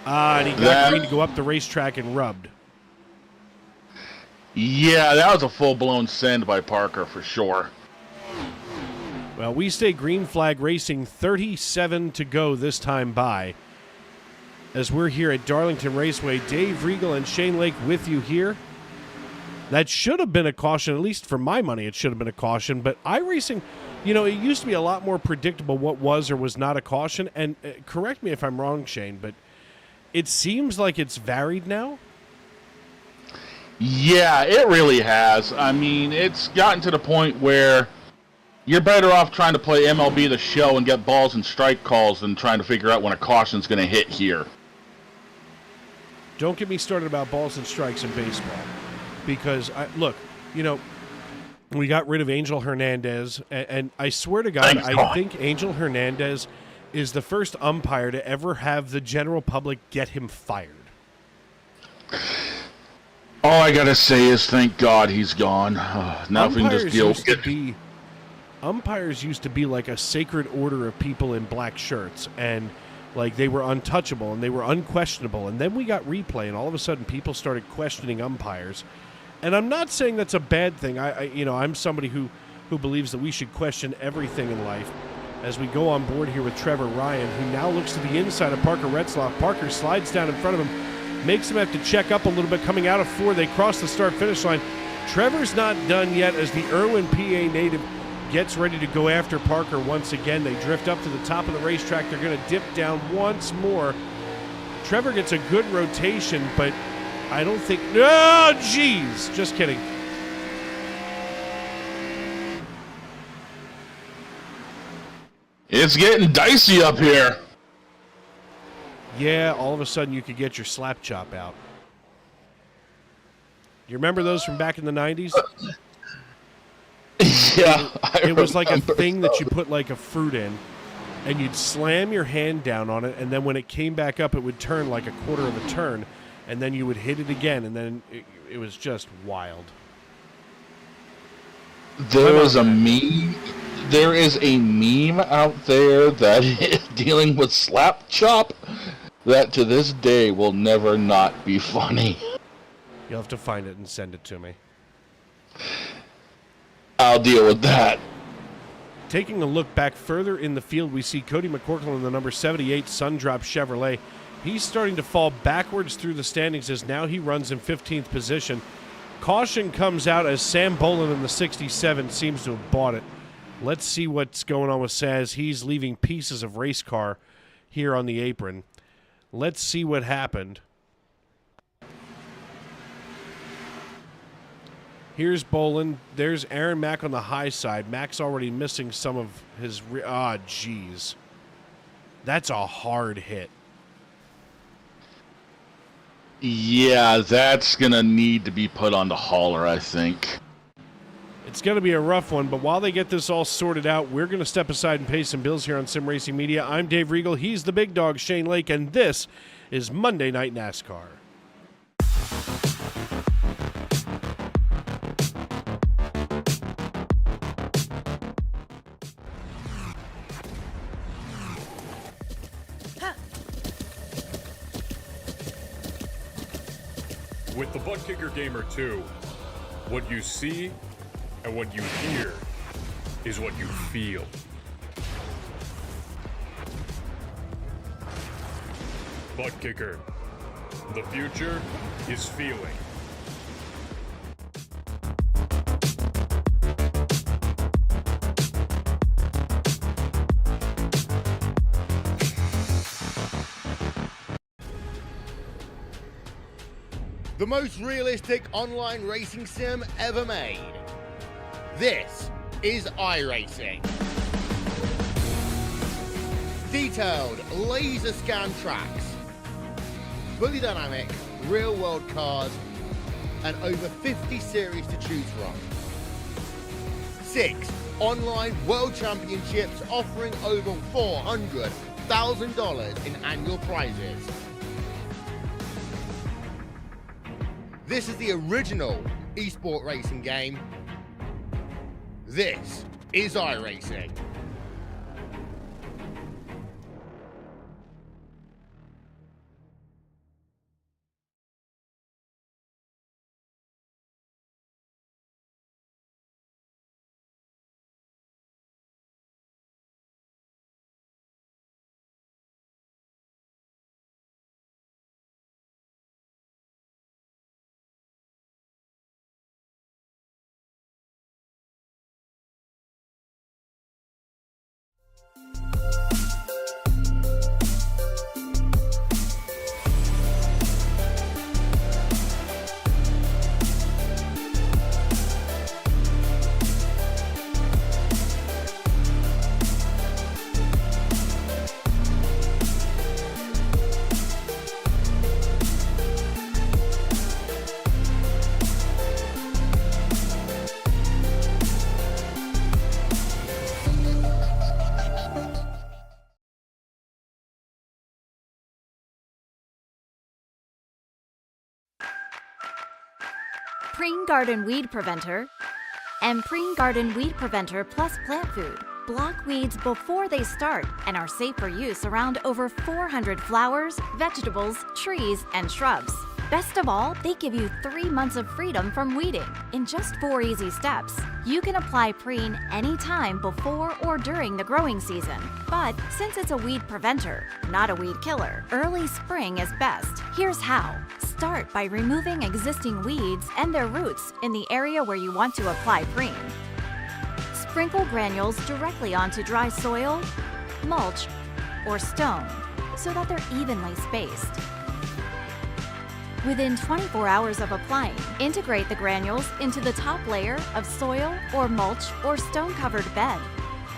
And he got Green to go up the racetrack and rubbed. Yeah, that was a full-blown send by Parker for sure. Well, we stay green flag racing, 37 to go this time by. As we're here at Darlington Raceway, Dave Regal and Shane Lake with you here. That should have been a caution, at least for my money it should have been a caution, but iRacing, you know, it used to be a lot more predictable what was or was not a caution, and correct me if I'm wrong, Shane, but it seems like it's varied now. Yeah, it really has. I mean, it's gotten to the point where you're better off trying to play MLB The Show and get balls and strike calls than trying to figure out when a caution's going to hit here. Don't get me started about balls and strikes in baseball. Because, look, you know, we got rid of Angel Hernandez, and I swear to God, I think Angel Hernandez is the first umpire to ever have the general public get him fired. All I got to say is thank God he's gone. Now if we can just deal with it. Umpires used to be like a sacred order of people in black shirts, and like they were untouchable and they were unquestionable. And then we got replay, and all of a sudden people started questioning umpires. And I'm not saying that's a bad thing. I'm somebody who believes that we should question everything in life. As we go on board here with Trevor Ryan, who now looks to the inside of Parker Retzlaff. Parker slides down in front of him, makes him have to check up a little bit. Coming out of 4, they cross the start-finish line. Trevor's not done yet as the Irwin, PA native gets ready to go after Parker once again. They drift up to the top of the racetrack. They're going to dip down once more. Trevor gets a good rotation, but I don't think... Oh, jeez! Just kidding. It's getting dicey up here. Yeah, all of a sudden you could get your slap chop out. You remember those from back in the 90s? Yeah. It was like a thing that you put like a fruit in, and you'd slam your hand down on it, and then when it came back up, it would turn like a quarter of a turn, and then you would hit it again, and then it was just wild. There is a meme. There is a meme out there that is dealing with slap chop that to this day will never not be funny. You'll have to find it and send it to me. I'll deal with that. Taking a look back further in the field, we see Cody McCorkle in the number 78 Sundrop Chevrolet. He's starting to fall backwards through the standings as now he runs in 15th position. Caution comes out as Sam Bolin in the 67 seems to have bought it. Let's see what's going on with Saz. He's leaving pieces of race car here on the apron. Let's see what happened. Here's Bolin. There's Aaron Mack on the high side. Mack's already missing some of his... jeez. That's a hard hit. Yeah, that's going to need to be put on the hauler, I think. It's going to be a rough one, but while they get this all sorted out, we're going to step aside and pay some bills here on Sim Racing Media. I'm Dave Regal. He's the big dog, Shane Lake, and this is Monday Night NASCAR. With the Butt Kicker Gamer 2, what you see and what you hear is what you feel. Butt Kicker. The future is feeling. The most realistic online racing sim ever made. This is iRacing. Detailed laser scan tracks, fully dynamic real world cars, and over 50 series to choose from. 6 online world championships offering over $400,000 in annual prizes. This is the original esport racing game. This is iRacing. Preen Garden Weed Preventer and Preen Garden Weed Preventer Plus Plant Food block weeds before they start and are safe for use around over 400 flowers, vegetables, trees, and shrubs. Best of all, they give you 3 months of freedom from weeding in just 4 easy steps. You can apply Preen anytime before or during the growing season. But since it's a weed preventer, not a weed killer, early spring is best. Here's how. Start by removing existing weeds and their roots in the area where you want to apply Preen. Sprinkle granules directly onto dry soil, mulch, or stone so that they're evenly spaced. Within 24 hours of applying, integrate the granules into the top layer of soil or mulch or stone-covered bed.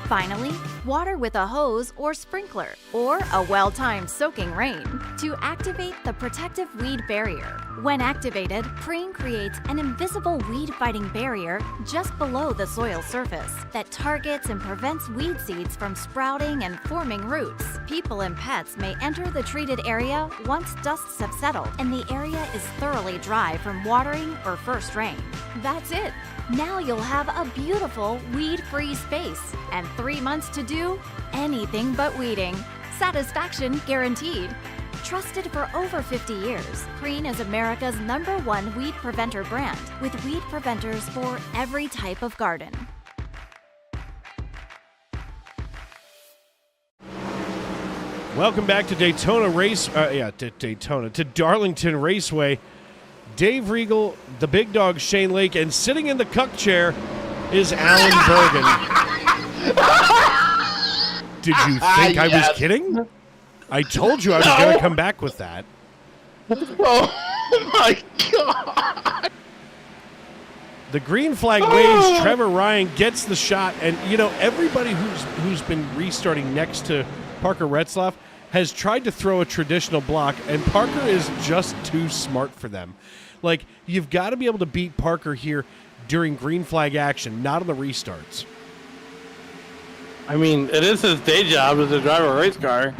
Finally, water with a hose or sprinkler or a well-timed soaking rain to activate the protective weed barrier. When activated, Preen creates an invisible weed-fighting barrier just below the soil surface that targets and prevents weed seeds from sprouting and forming roots. People and pets may enter the treated area once dusts have settled and the area is thoroughly dry from watering or first rain. That's it. Now you'll have a beautiful weed-free space and 3 months to do anything but weeding. Satisfaction guaranteed. Trusted for over 50 years, Preen is America's #1 weed preventer brand with weed preventers for every type of garden. Welcome back to Daytona to Darlington Raceway. Dave Regal, the big dog Shane Lake, and sitting in the cuck chair is Alan Bergen. Did you think I was kidding? I told you I was going to come back with that. Oh my God! The green flag waves. Trevor Ryan gets the shot, and everybody who's been restarting next to Parker Retzlaff has tried to throw a traditional block, and Parker is just too smart for them. Like, you've got to be able to beat Parker here during green flag action, not on the restarts. I mean, it is his day job as a driver of a race car.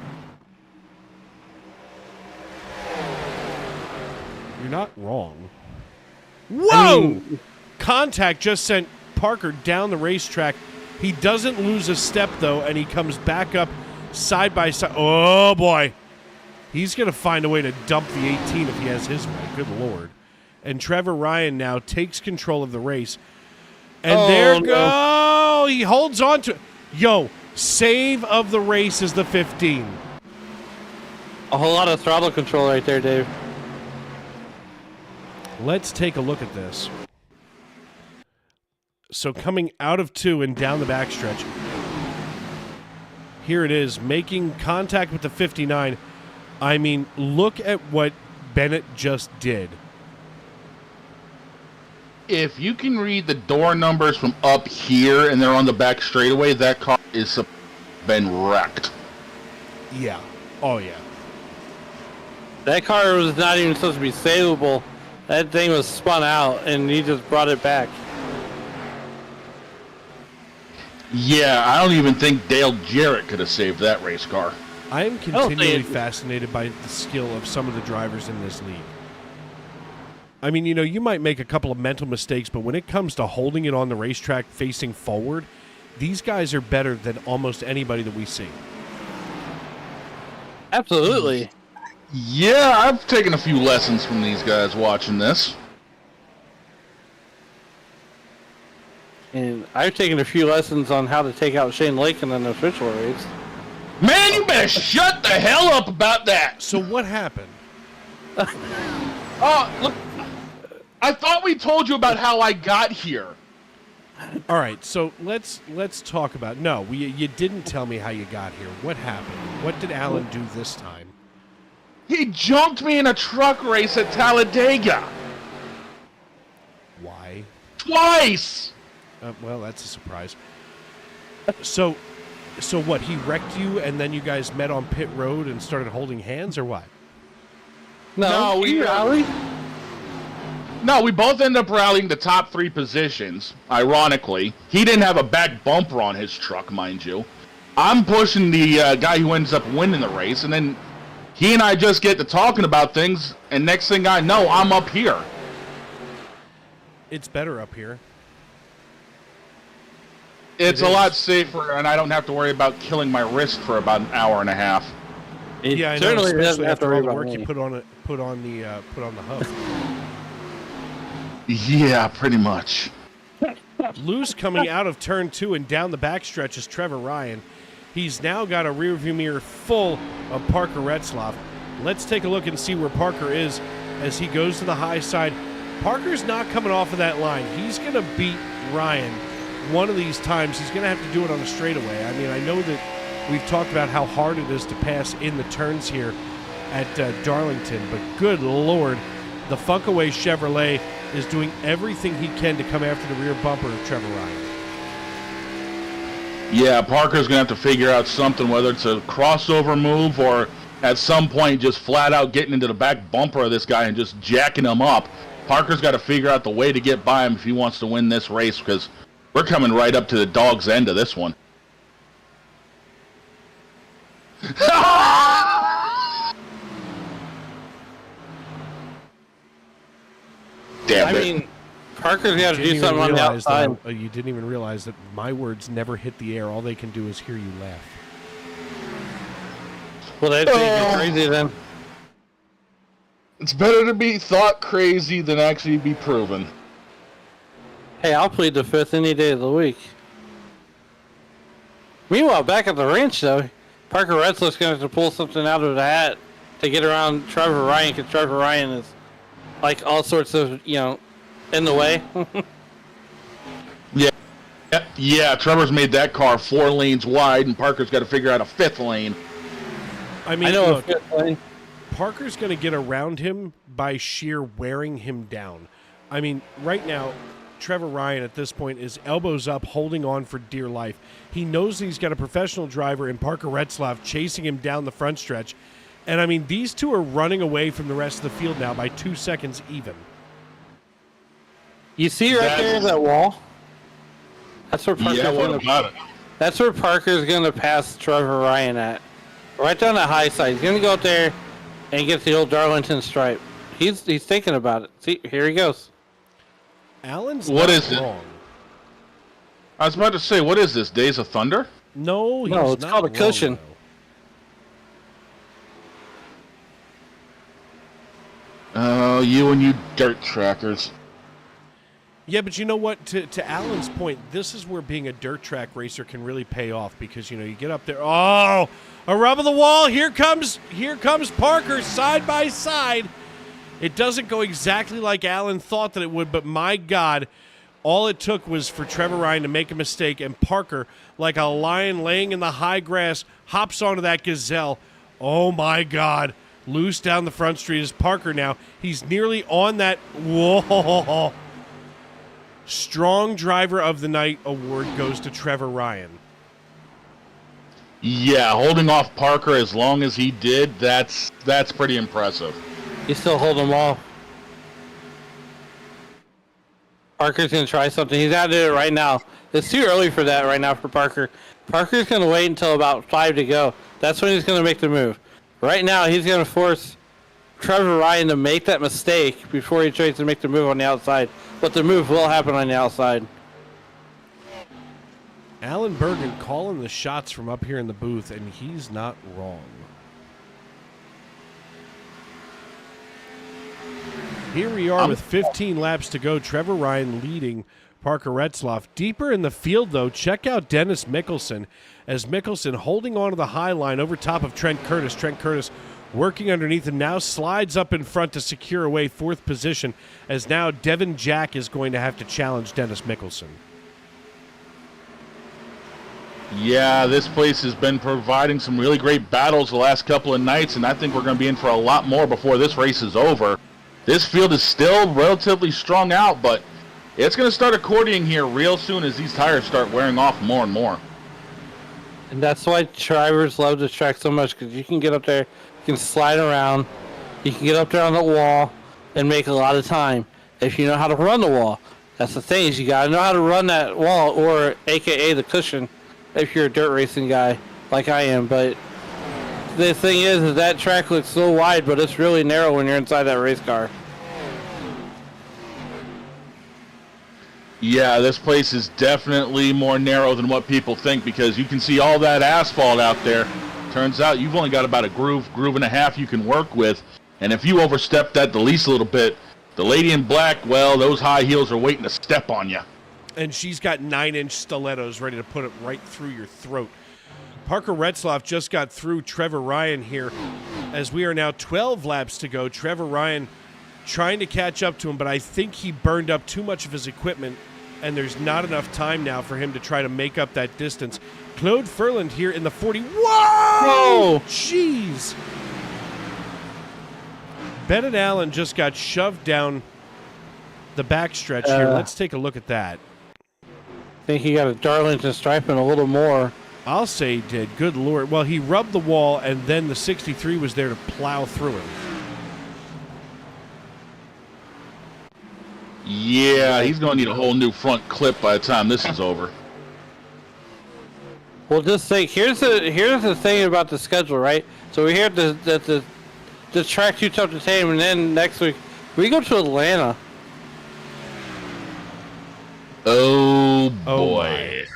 You're not wrong. Whoa! Contact just sent Parker down the racetrack. He doesn't lose a step, though, and he comes back up side by side. Oh, boy. He's going to find a way to dump the 18 if he has his way. Good Lord. And Trevor Ryan now takes control of the race. And go. He holds on to it. Yo, save of the race is the 15. A whole lot of throttle control right there, Dave. Let's take a look at this. So coming out of 2 and down the backstretch. Here it is, making contact with the 59. I mean, look at what Bennett just did. If you can read the door numbers from up here and they're on the back straightaway, that car is been wrecked. Yeah. Oh, yeah. That car was not even supposed to be savable. That thing was spun out, and he just brought it back. Yeah, I don't even think Dale Jarrett could have saved that race car. I am continually fascinated by the skill of some of the drivers in this league. I mean, you might make a couple of mental mistakes, but when it comes to holding it on the racetrack facing forward, these guys are better than almost anybody that we see. Absolutely. Yeah, I've taken a few lessons from these guys watching this. And I've taken a few lessons on how to take out Shane Lake in an official race. Man, you better shut the hell up about that. So what happened? Look, I thought we told you about how I got here. All right, so let's talk about. No, you didn't tell me how you got here. What happened? What did Alan do this time? He jumped me in a truck race at Talladega. Why? Twice. Well, that's a surprise. So what? He wrecked you, and then you guys met on pit road and started holding hands, or what? No, we rallied. No, we both ended up rallying the top 3 positions. Ironically, he didn't have a back bumper on his truck, mind you. I'm pushing the guy who ends up winning the race, and then he and I just get to talking about things, and next thing I know, I'm up here. It's better up here. It's a lot safer, and I don't have to worry about killing my wrist for about an hour and a half. Yeah, I know, especially after all the work you put on the hub. Yeah, pretty much. Loose coming out of turn 2 and down the backstretch is Trevor Ryan. He's now got a rearview mirror full of Parker Retzlaff. Let's take a look and see where Parker is as he goes to the high side. Parker's not coming off of that line. He's going to beat Ryan one of these times. He's going to have to do it on a straightaway. I mean, I know that we've talked about how hard it is to pass in the turns here at Darlington, but good Lord, the Funkaway Chevrolet is doing everything he can to come after the rear bumper of Trevor Ryan. Yeah, Parker's going to have to figure out something, whether it's a crossover move or at some point just flat out getting into the back bumper of this guy and just jacking him up. Parker's got to figure out the way to get by him if he wants to win this race, because we're coming right up to the dog's end of this one. Damn it. I mean, Parker's got to do something on the outside. You didn't even realize that my words never hit the air. All they can do is hear you laugh. Well, that's crazy then. It's better to be thought crazy than actually be proven. Hey, I'll plead the 5th any day of the week. Meanwhile, back at the ranch, though, Parker Retzlaff's going to have to pull something out of the hat to get around Trevor Ryan, because Trevor Ryan is, like, all sorts of, in the way. Yeah, Trevor's made that car 4 lanes wide, and Parker's got to figure out a 5th lane. I mean, I know look, Parker's going to get around him by sheer wearing him down. I mean, right now, Trevor Ryan at this point is elbows up, holding on for dear life. He knows that he's got a professional driver in Parker Retzlaff chasing him down the front stretch. And, I mean, these two are running away from the rest of the field now by 2 seconds even. You see right there that wall? That's where Parker's That's where Parker's going to pass Trevor Ryan at. Right down that high side. He's going to go up there and get the old Darlington stripe. He's thinking about it. See, here he goes. Allen's what not is wrong. It? I was about to say, what is this, Days of Thunder? No, it's not called a wrong, cushion. though. Oh, you and you dirt trackers. Yeah, but you know what? To Alan's point, this is where being a dirt track racer can really pay off because, you know, you get up there. Oh, a rub of the wall. Here comes Parker side by side. It doesn't go exactly like Alan thought that it would, but my God, all it took was for Trevor Ryan to make a mistake, and Parker, like a lion laying in the high grass, hops onto that gazelle. Oh, my God. Loose down the front street is Parker now. He's nearly on that. Whoa. Strong Driver of the Night award goes to Trevor Ryan. Yeah, holding off Parker as long as he did, that's pretty impressive. You still hold them off. Parker's going to try something. He's out to do it right now. It's too early for that right now for Parker. Parker's going to wait until about 5 to go. That's when he's going to make the move. Right now, he's going to force Trevor Ryan to make that mistake before he tries to make the move on the outside. But the move will happen on the outside. Alan Bergen calling the shots from up here in the booth, and he's not wrong. Here we are with 15 laps to go. Trevor Ryan leading Parker Retzlaff. Deeper in the field, though, check out Dennis Mickelson, as Mickelson holding on to the high line over top of Trent Curtis. Trent Curtis working underneath and now slides up in front to secure away fourth position, as now Devin Jack is going to have to challenge Dennis Mickelson. Yeah, this place has been providing some really great battles the last couple of nights, and I think we're going to be in for a lot more before this race is over. This field is still relatively strung out, but it's going to start accordioning here real soon as these tires start wearing off more and more. And that's why drivers love this track so much, because you can get up there, you can slide around, you can get up there on the wall and make a lot of time if you know how to run the wall. That's the thing, is you got to know how to run that wall, or AKA the cushion, if you're a dirt racing guy like I am. But the thing is that track looks so wide, but it's really narrow when you're inside that race car. Yeah, this place is definitely more narrow than what people think, because you can see all that asphalt out there. Turns out you've only got about a groove and a half you can work with, and if you overstep that the least little bit, the lady in black, well, those high heels are waiting to step on you. And she's got 9-inch stilettos ready to put it right through your throat. Parker Retzlaff just got through Trevor Ryan here, as we are now 12 laps to go. Trevor Ryan trying to catch up to him, but I think he burned up too much of his equipment, and there's not enough time now for him to try to make up that distance. Claude Furland here in the 40. Whoa! Jeez! Bennett Allen just got shoved down the backstretch here. Let's take a look at that. I think he got a Darlington stripe and a little more. I'll say he did. Good Lord. Well, he rubbed the wall, and then the 63 was there to plow through him. Yeah, he's going to need a whole new front clip by the time this is over. Well, just think, here's the thing about the schedule, right? So we hear that the track too tough to tame, and then next week we go to Atlanta. Oh boy.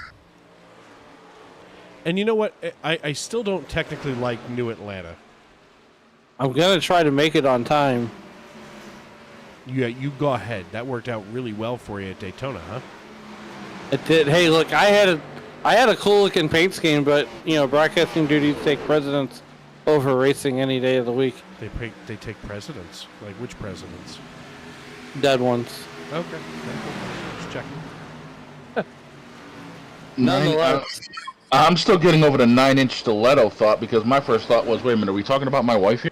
And you know what? I still don't technically like New Atlanta. I'm going to try to make it on time. Yeah, you go ahead. That worked out really well for you at Daytona, huh? It did. Hey, look, I had a cool looking paint scheme, but you know, broadcasting duties take precedence over racing any day of the week. They take precedence. Like which precedence? Dead ones. Okay. Just checking. Nonetheless, I'm still getting over the 9-inch stiletto thought, because my first thought was, wait a minute, are we talking about my wife here?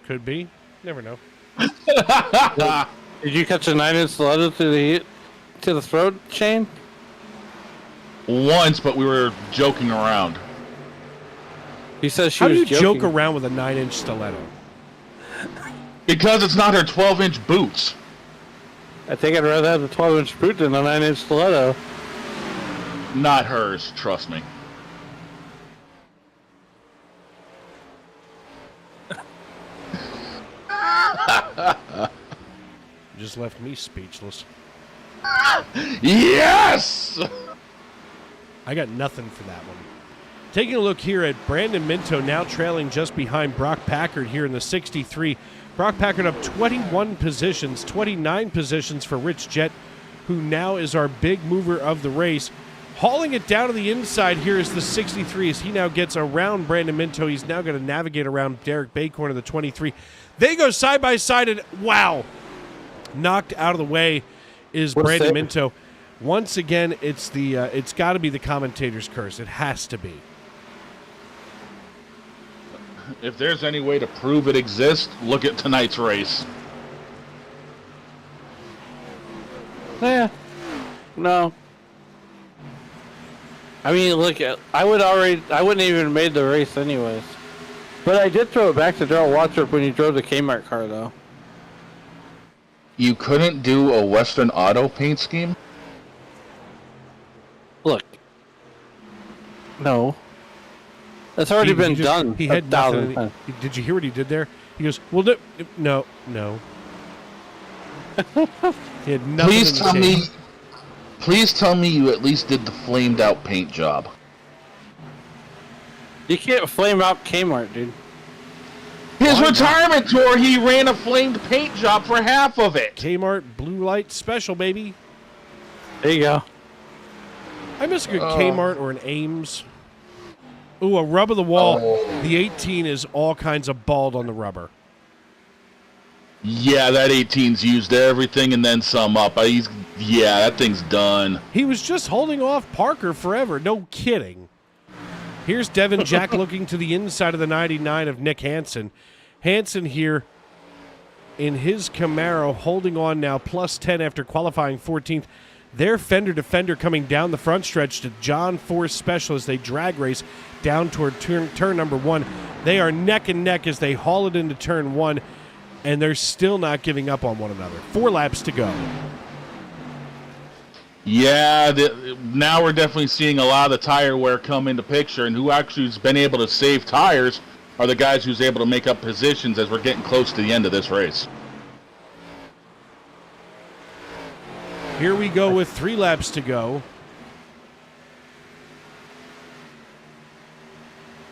Could be. Never know. Did you catch a 9-inch stiletto through the heat? to the throat, Shane? Once, but we were joking around. He says she How do was you joking. joke around with a 9-inch stiletto? Because it's not her 12-inch boots. I think I'd rather have the 12-inch boot than a 9-inch stiletto. Not hers, trust me. Just left me speechless. Yes! I got nothing for that one. Taking a look here at Brandon Minto now trailing just behind Brock Packard here in the 63. Brock Packard up 21 positions, 29 positions for Rich Jett, who now is our big mover of the race. Hauling it down to the inside here is the 63 as he now gets around Brandon Minto. He's now going to navigate around Derek Baycorn in the 23. They go side by side and wow! Knocked out of the way is Brandon Minto. Once again, it's got to be the commentator's curse. It has to be. If there's any way to prove it exists, look at tonight's race. Yeah. No. I mean, look, I wouldn't even have made the race anyways. But I did throw it back to Darrell Wattrop when he drove the Kmart car, though. You couldn't do a Western Auto paint scheme? Look. No. That's already been done. He had nothing. Did you hear what he did there? He goes, "Well, no." He had nothing. Please tell me you at least did the flamed out paint job. You can't flame out Kmart, dude. His retirement tour, he ran a flamed paint job for half of it. Kmart Blue Light Special, baby. There you go. I miss a good Kmart or an Ames. Ooh, a rub of the wall. The 18 is all kinds of bald on the rubber. Yeah, that 18's used everything and then some up. That thing's done. He was just holding off Parker forever. No kidding. Here's Devin Jack looking to the inside of the 99 of Nick Hansen. Hansen here in his Camaro holding on now, plus 10 after qualifying 14th. Their fender-to-fender coming down the front stretch to John Force Special as they drag race down toward turn number 1. They are neck and neck as they haul it into turn 1, and they're still not giving up on one another. 4 laps to go. Yeah, now we're definitely seeing a lot of the tire wear come into picture, and who actually has been able to save tires are the guys who's able to make up positions as we're getting close to the end of this race. Here we go with 3 laps to go.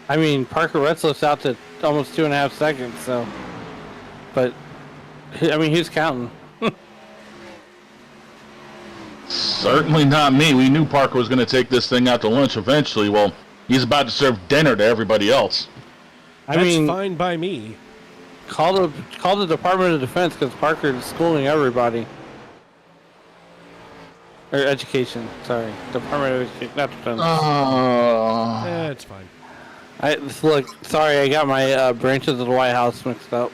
I mean, Parker Retzlaff's out to almost 2.5 seconds, so. But, I mean, who's counting? Certainly not me. We knew Parker was going to take this thing out to lunch eventually. Well, he's about to serve dinner to everybody else. That's fine by me. Call the Department of Defense because Parker is schooling everybody. Or education, sorry. Department of Education, not Defense. It's fine. Look, sorry, I got my branches of the White House mixed up.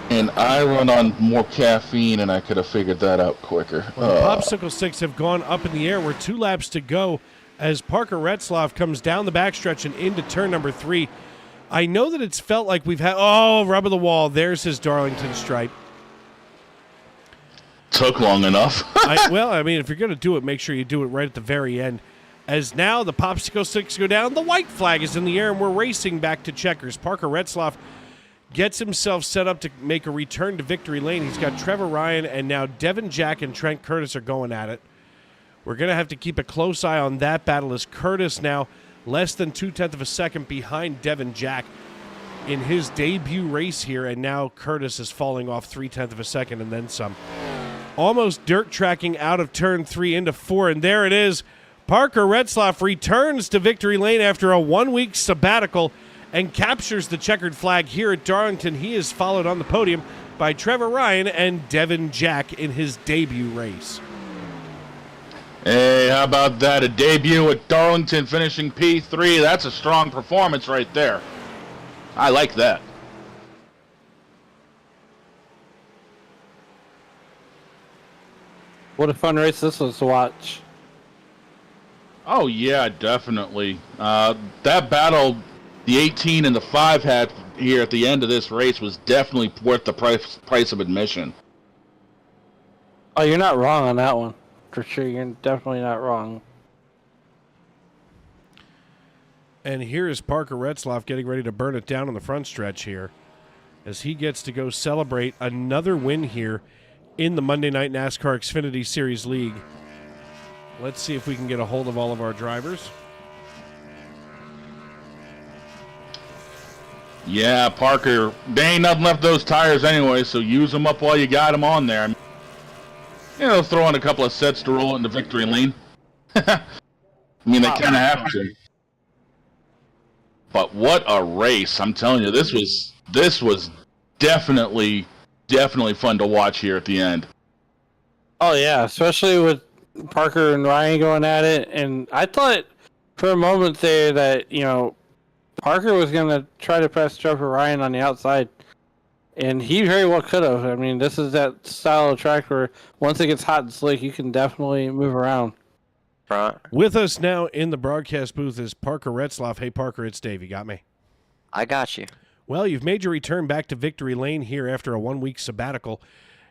And I run on more caffeine, and I could have figured that out quicker. Well, the Popsicle Sticks have gone up in the air. We're 2 laps to go as Parker Retzlaff comes down the backstretch and into turn number 3. I know that it's felt like we've had... Oh, rub of the wall. There's his Darlington stripe. Took long enough. I mean, if you're going to do it, make sure you do it right at the very end. As now the Popsicle Sticks go down, the white flag is in the air, and we're racing back to checkers. Parker Retzlaff gets himself set up to make a return to victory lane. He's got Trevor Ryan, and now Devin Jack and Trent Curtis are going at it. We're going to have to keep a close eye on that battle as Curtis now less than 0.2 of a second behind Devin Jack in his debut race here, and now Curtis is falling off 0.3 of a second and then some. Almost dirt tracking out of turn 3 into 4, and there it is. Parker Retzlaff returns to victory lane after a 1-week sabbatical and captures the checkered flag here at Darlington. He is followed on the podium by Trevor Ryan and Devin Jack in his debut race. Hey, how about that? A debut at Darlington finishing P3. That's a strong performance right there. I like that. What a fun race this was to watch. Oh yeah, definitely. That battle the 18 and the 5 had here at the end of this race was definitely worth the price of admission. Oh, you're not wrong on that one. For sure, you're definitely not wrong. And here is Parker Retzlaff getting ready to burn it down on the front stretch here as he gets to go celebrate another win here in the Monday Night NASCAR Xfinity Series League. Let's see if we can get a hold of all of our drivers. Yeah, Parker, there ain't nothing left of those tires anyway, so use them up while you got them on there. You know, throw in a couple of sets to roll into victory lane. I mean, they kind of have to. But what a race! I'm telling you, this was definitely fun to watch here at the end. Oh yeah, especially with Parker and Ryan going at it, and I thought for a moment there that Parker was going to try to press Trevor Ryan on the outside, and he very well could have. I mean, this is that style of track where once it gets hot and slick, you can definitely move around. Right. With us now in the broadcast booth is Parker Retzlaff. Hey, Parker, it's Dave. You got me? I got you. Well, you've made your return back to victory lane here after a 1-week sabbatical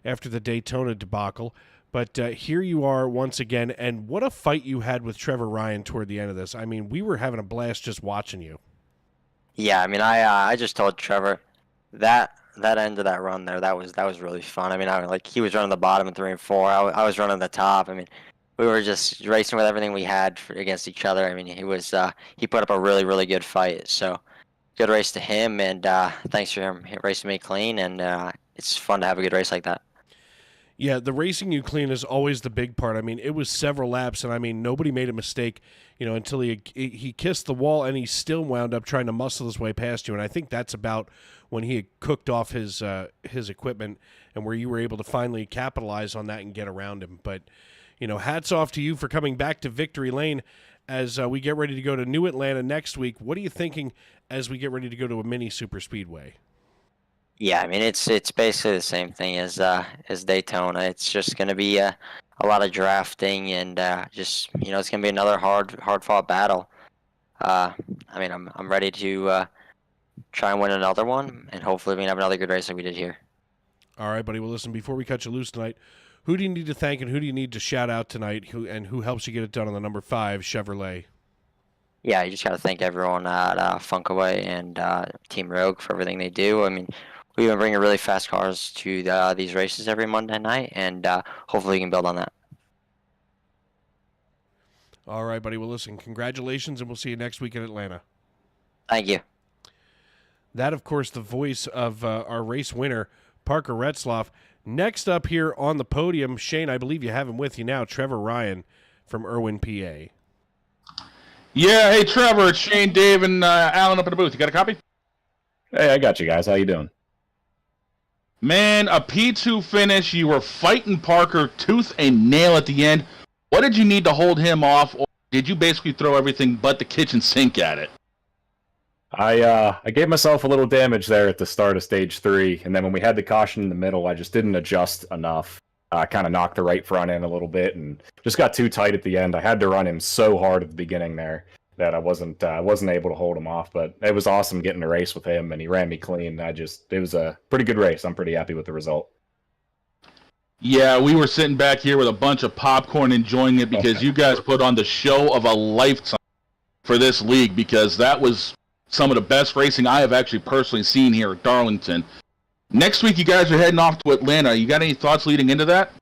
after the Daytona debacle. But here you are once again, and what a fight you had with Trevor Ryan toward the end of this. I mean, we were having a blast just watching you. Yeah, I mean, I just told Trevor that end of that run there, that was really fun. I mean, he was running the bottom in 3 and 4. I was running the top. I mean, we were just racing with everything we had against each other. I mean, he put up a really, really good fight. So good race to him, and thanks for him racing me clean. And it's fun to have a good race like that. Yeah, the racing you clean is always the big part. I mean, it was several laps, and I mean, nobody made a mistake, until he kissed the wall, and he still wound up trying to muscle his way past you. And I think that's about when he had cooked off his equipment, and where you were able to finally capitalize on that and get around him. But hats off to you for coming back to victory lane as we get ready to go to New Atlanta next week. What are you thinking as we get ready to go to a mini super speedway? Yeah, I mean, it's basically the same thing as Daytona. It's just going to be a lot of drafting, and it's going to be another hard fought battle. I mean, I'm ready to try and win another one, and hopefully we can have another good race like we did here. All right, buddy. Well, listen, before we cut you loose tonight, who do you need to thank and who do you need to shout out tonight? Who helps you get it done on the number 5 Chevrolet? Yeah, you just got to thank everyone at Funkaway and Team Rogue for everything they do. I mean, we've been bringing really fast cars to these races every Monday night, and hopefully we can build on that. All right, buddy. Well, listen, congratulations, and we'll see you next week in Atlanta. Thank you. That, of course, the voice of our race winner, Parker Retzlaff. Next up here on the podium, Shane, I believe you have him with you now, Trevor Ryan from Irwin, PA. Yeah, hey Trevor, it's Shane, Dave, and Alan up in the booth. You got a copy? Hey, I got you guys. How you doing? Man, a P2 finish. You were fighting Parker tooth and nail at the end. What did you need to hold him off, or did you basically throw everything but the kitchen sink at it? I gave myself a little damage there at the start of stage 3, and then when we had the caution in the middle, I just didn't adjust enough. I kind of knocked the right front end a little bit and just got too tight at the end. I had to run him so hard at the beginning there that I wasn't able to hold him off. But it was awesome getting a race with him, and he ran me clean. It was a pretty good race. I'm pretty happy with the result. Yeah, we were sitting back here with a bunch of popcorn enjoying it because you guys put on the show of a lifetime for this league, because that was some of the best racing I have actually personally seen here at Darlington. Next week, you guys are heading off to Atlanta. You got any thoughts leading into that?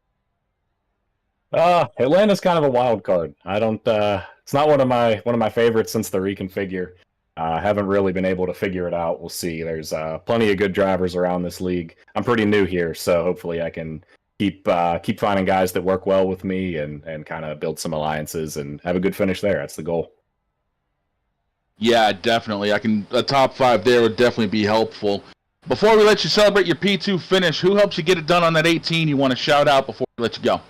Atlanta's kind of a wild card. I don't. It's not one of my favorites since the reconfigure. I haven't really been able to figure it out. We'll see. There's plenty of good drivers around this league. I'm pretty new here, so hopefully I can keep finding guys that work well with me and kind of build some alliances and have a good finish there. That's the goal. Yeah, definitely. A top 5 there would definitely be helpful. Before we let you celebrate your P2 finish, who helps you get it done on that 18 you want to shout out before we let you go?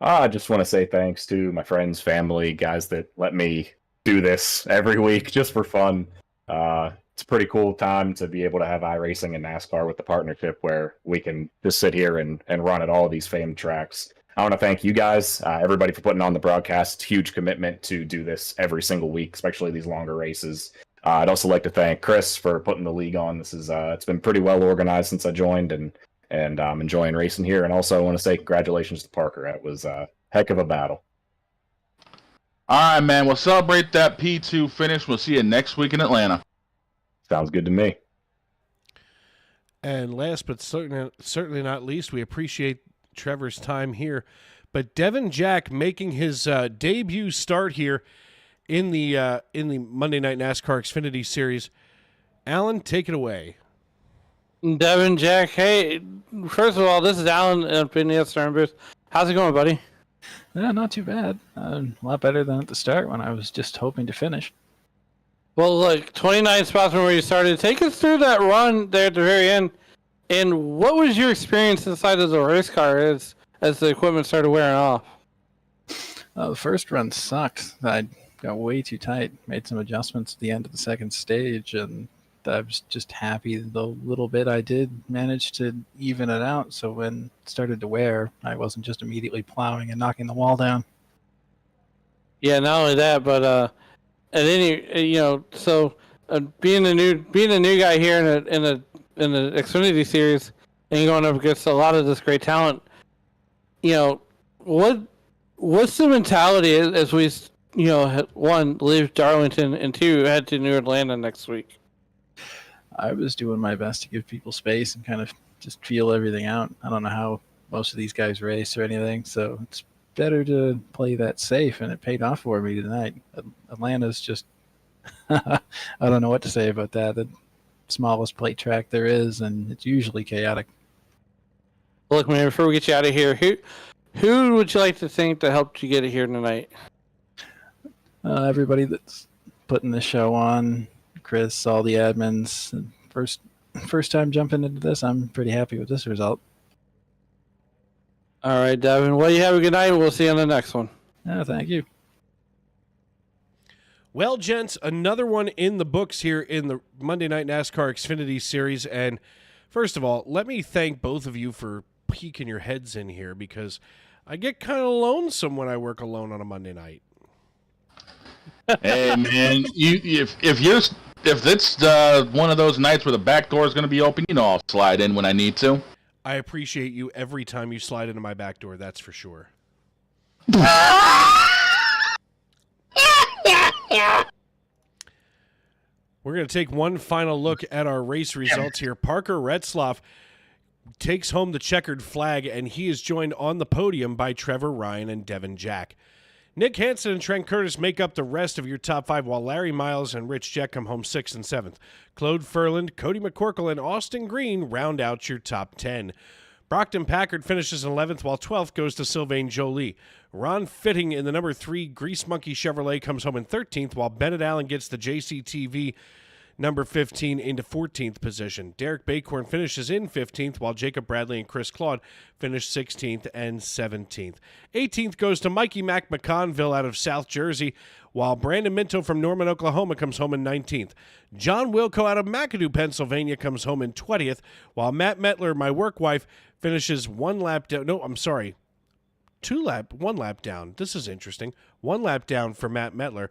I just want to say thanks to my friends, family, guys that let me do this every week just for fun. It's a pretty cool time to be able to have iRacing and NASCAR with the partnership where we can just sit here and run at all of these famed tracks. I want to thank you guys, everybody, for putting on the broadcast. It's a huge commitment to do this every single week, especially these longer races. I'd also like to thank Chris for putting the league on. This is it's been pretty well organized since I joined, and I'm enjoying racing here. And also, I want to say congratulations to Parker. That was a heck of a battle. All right, man. We'll celebrate that P2 finish. We'll see you next week in Atlanta. Sounds good to me. And last but certainly not least, we appreciate Trevor's time here. But Devin Jack making his debut start here in the Monday Night NASCAR Xfinity Series. Alan, take it away. Devin Jack, hey, first of all, this is Alan up in the SRM booth. How's it going, buddy? Yeah, not too bad. A lot better than at the start when I was just hoping to finish. Well, look, 29 spots from where you started. Take us through that run there at the very end. And what was your experience inside of the race car as the equipment started wearing off? The first run sucked. I got way too tight. Made some adjustments at the end of the second stage, and I was just happy the little bit I did manage to even it out. So when it started to wear, I wasn't just immediately plowing and knocking the wall down. Yeah, not only that, but and then being a new guy here in the Xfinity series and going up against a lot of this great talent, what's the mentality as we one, leave Darlington, and two, head to New Atlanta next week? I was doing my best to give people space and kind of just feel everything out. I don't know how most of these guys race or anything, so it's better to play that safe, and it paid off for me tonight. Atlanta's just I don't know what to say about that. The smallest plate track there is, and it's usually chaotic. Look, man, before we get you out of here, who would you like to thank that helped you get it here tonight? Everybody that's putting the show on, Chris, all the admins. First time jumping into this, I'm pretty happy with this result. All right, Devin. Well, you have a good night. We'll see you on the next one. Thank you. Well, gents, another one in the books here in the Monday Night NASCAR Xfinity Series. And first of all, let me thank both of you for peeking your heads in here, because I get kind of lonesome when I work alone on a Monday night. Hey, man, if it's one of those nights where the back door is going to be open, I'll slide in when I need to. I appreciate you every time you slide into my back door, that's for sure. We're going to take one final look at our race results here. Parker Retzlaff takes home the checkered flag, and he is joined on the podium by Trevor Ryan and Devin Jack. Nick Hansen and Trent Curtis make up the rest of your top five, while Larry Miles and Rich Jett come home 6th and 7th. Claude Furland, Cody McCorkle, and Austin Green round out your top 10. Brockton Packard finishes in 11th, while 12th goes to Sylvain Joly. Ron Fitting in the number 3 Grease Monkey Chevrolet comes home in 13th, while Bennett Allen gets the JCTV number 15 into 14th position. Derek Bacorn finishes in 15th, while Jacob Bradley and Chris Claude finish 16th and 17th. 18th goes to Mikey Mac McConville out of South Jersey, while Brandon Minto from Norman, Oklahoma comes home in 19th. John Wilco out of McAdoo, Pennsylvania comes home in 20th, while Matt Metler, my work wife, finishes one lap down. No, I'm sorry. One lap down. This is interesting. One lap down for Matt Metler,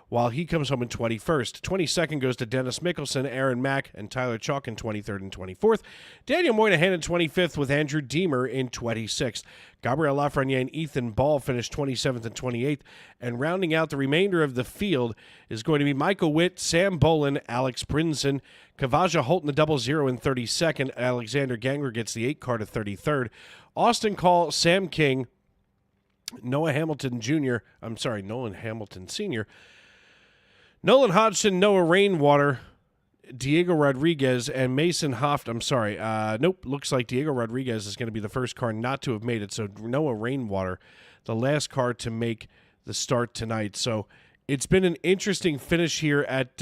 while he comes home in 21st. 22nd goes to Dennis Mickelson, Aaron Mack, and Tyler Chalk in 23rd and 24th. Daniel Moynihan in 25th, with Andrew Deemer in 26th. Gabriel Lafreniere and Ethan Ball finished 27th and 28th. And rounding out the remainder of the field is going to be Michael Witt, Sam Bolin, Alex Brinson, Kavaja Holt in the 00 in 32nd. Alexander Gangler gets the 8 car to 33rd. Austin Call, Sam King, Nolan Hamilton Sr., Nolan Hodgson, Noah Rainwater, Diego Rodriguez, and Mason Hoft. Looks like Diego Rodriguez is going to be the first car not to have made it. So Noah Rainwater, the last car to make the start tonight. So it's been an interesting finish here at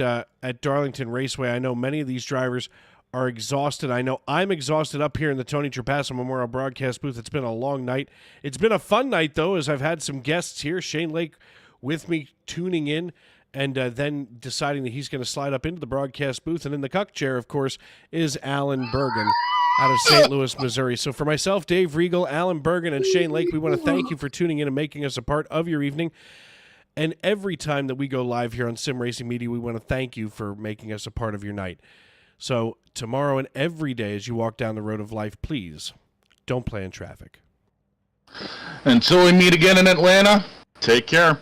Darlington Raceway. I know many of these drivers are exhausted. I know I'm exhausted up here in the Tony Trapasso Memorial Broadcast booth. It's been a long night. It's been a fun night, though, as I've had some guests here. Shane Lake with me tuning in, and then deciding that he's going to slide up into the broadcast booth. And in the cuck chair, of course, is Alan Bergen. out of St. Louis, Missouri. So for myself, Dave Regal, Alan Bergen, and Shane Lake, we want to thank you for tuning in and making us a part of your evening. And every time that we go live here on Sim Racing Media, we want to thank you for making us a part of your night. So tomorrow and every day as you walk down the road of life, please don't play in traffic. Until we meet again in Atlanta, take care.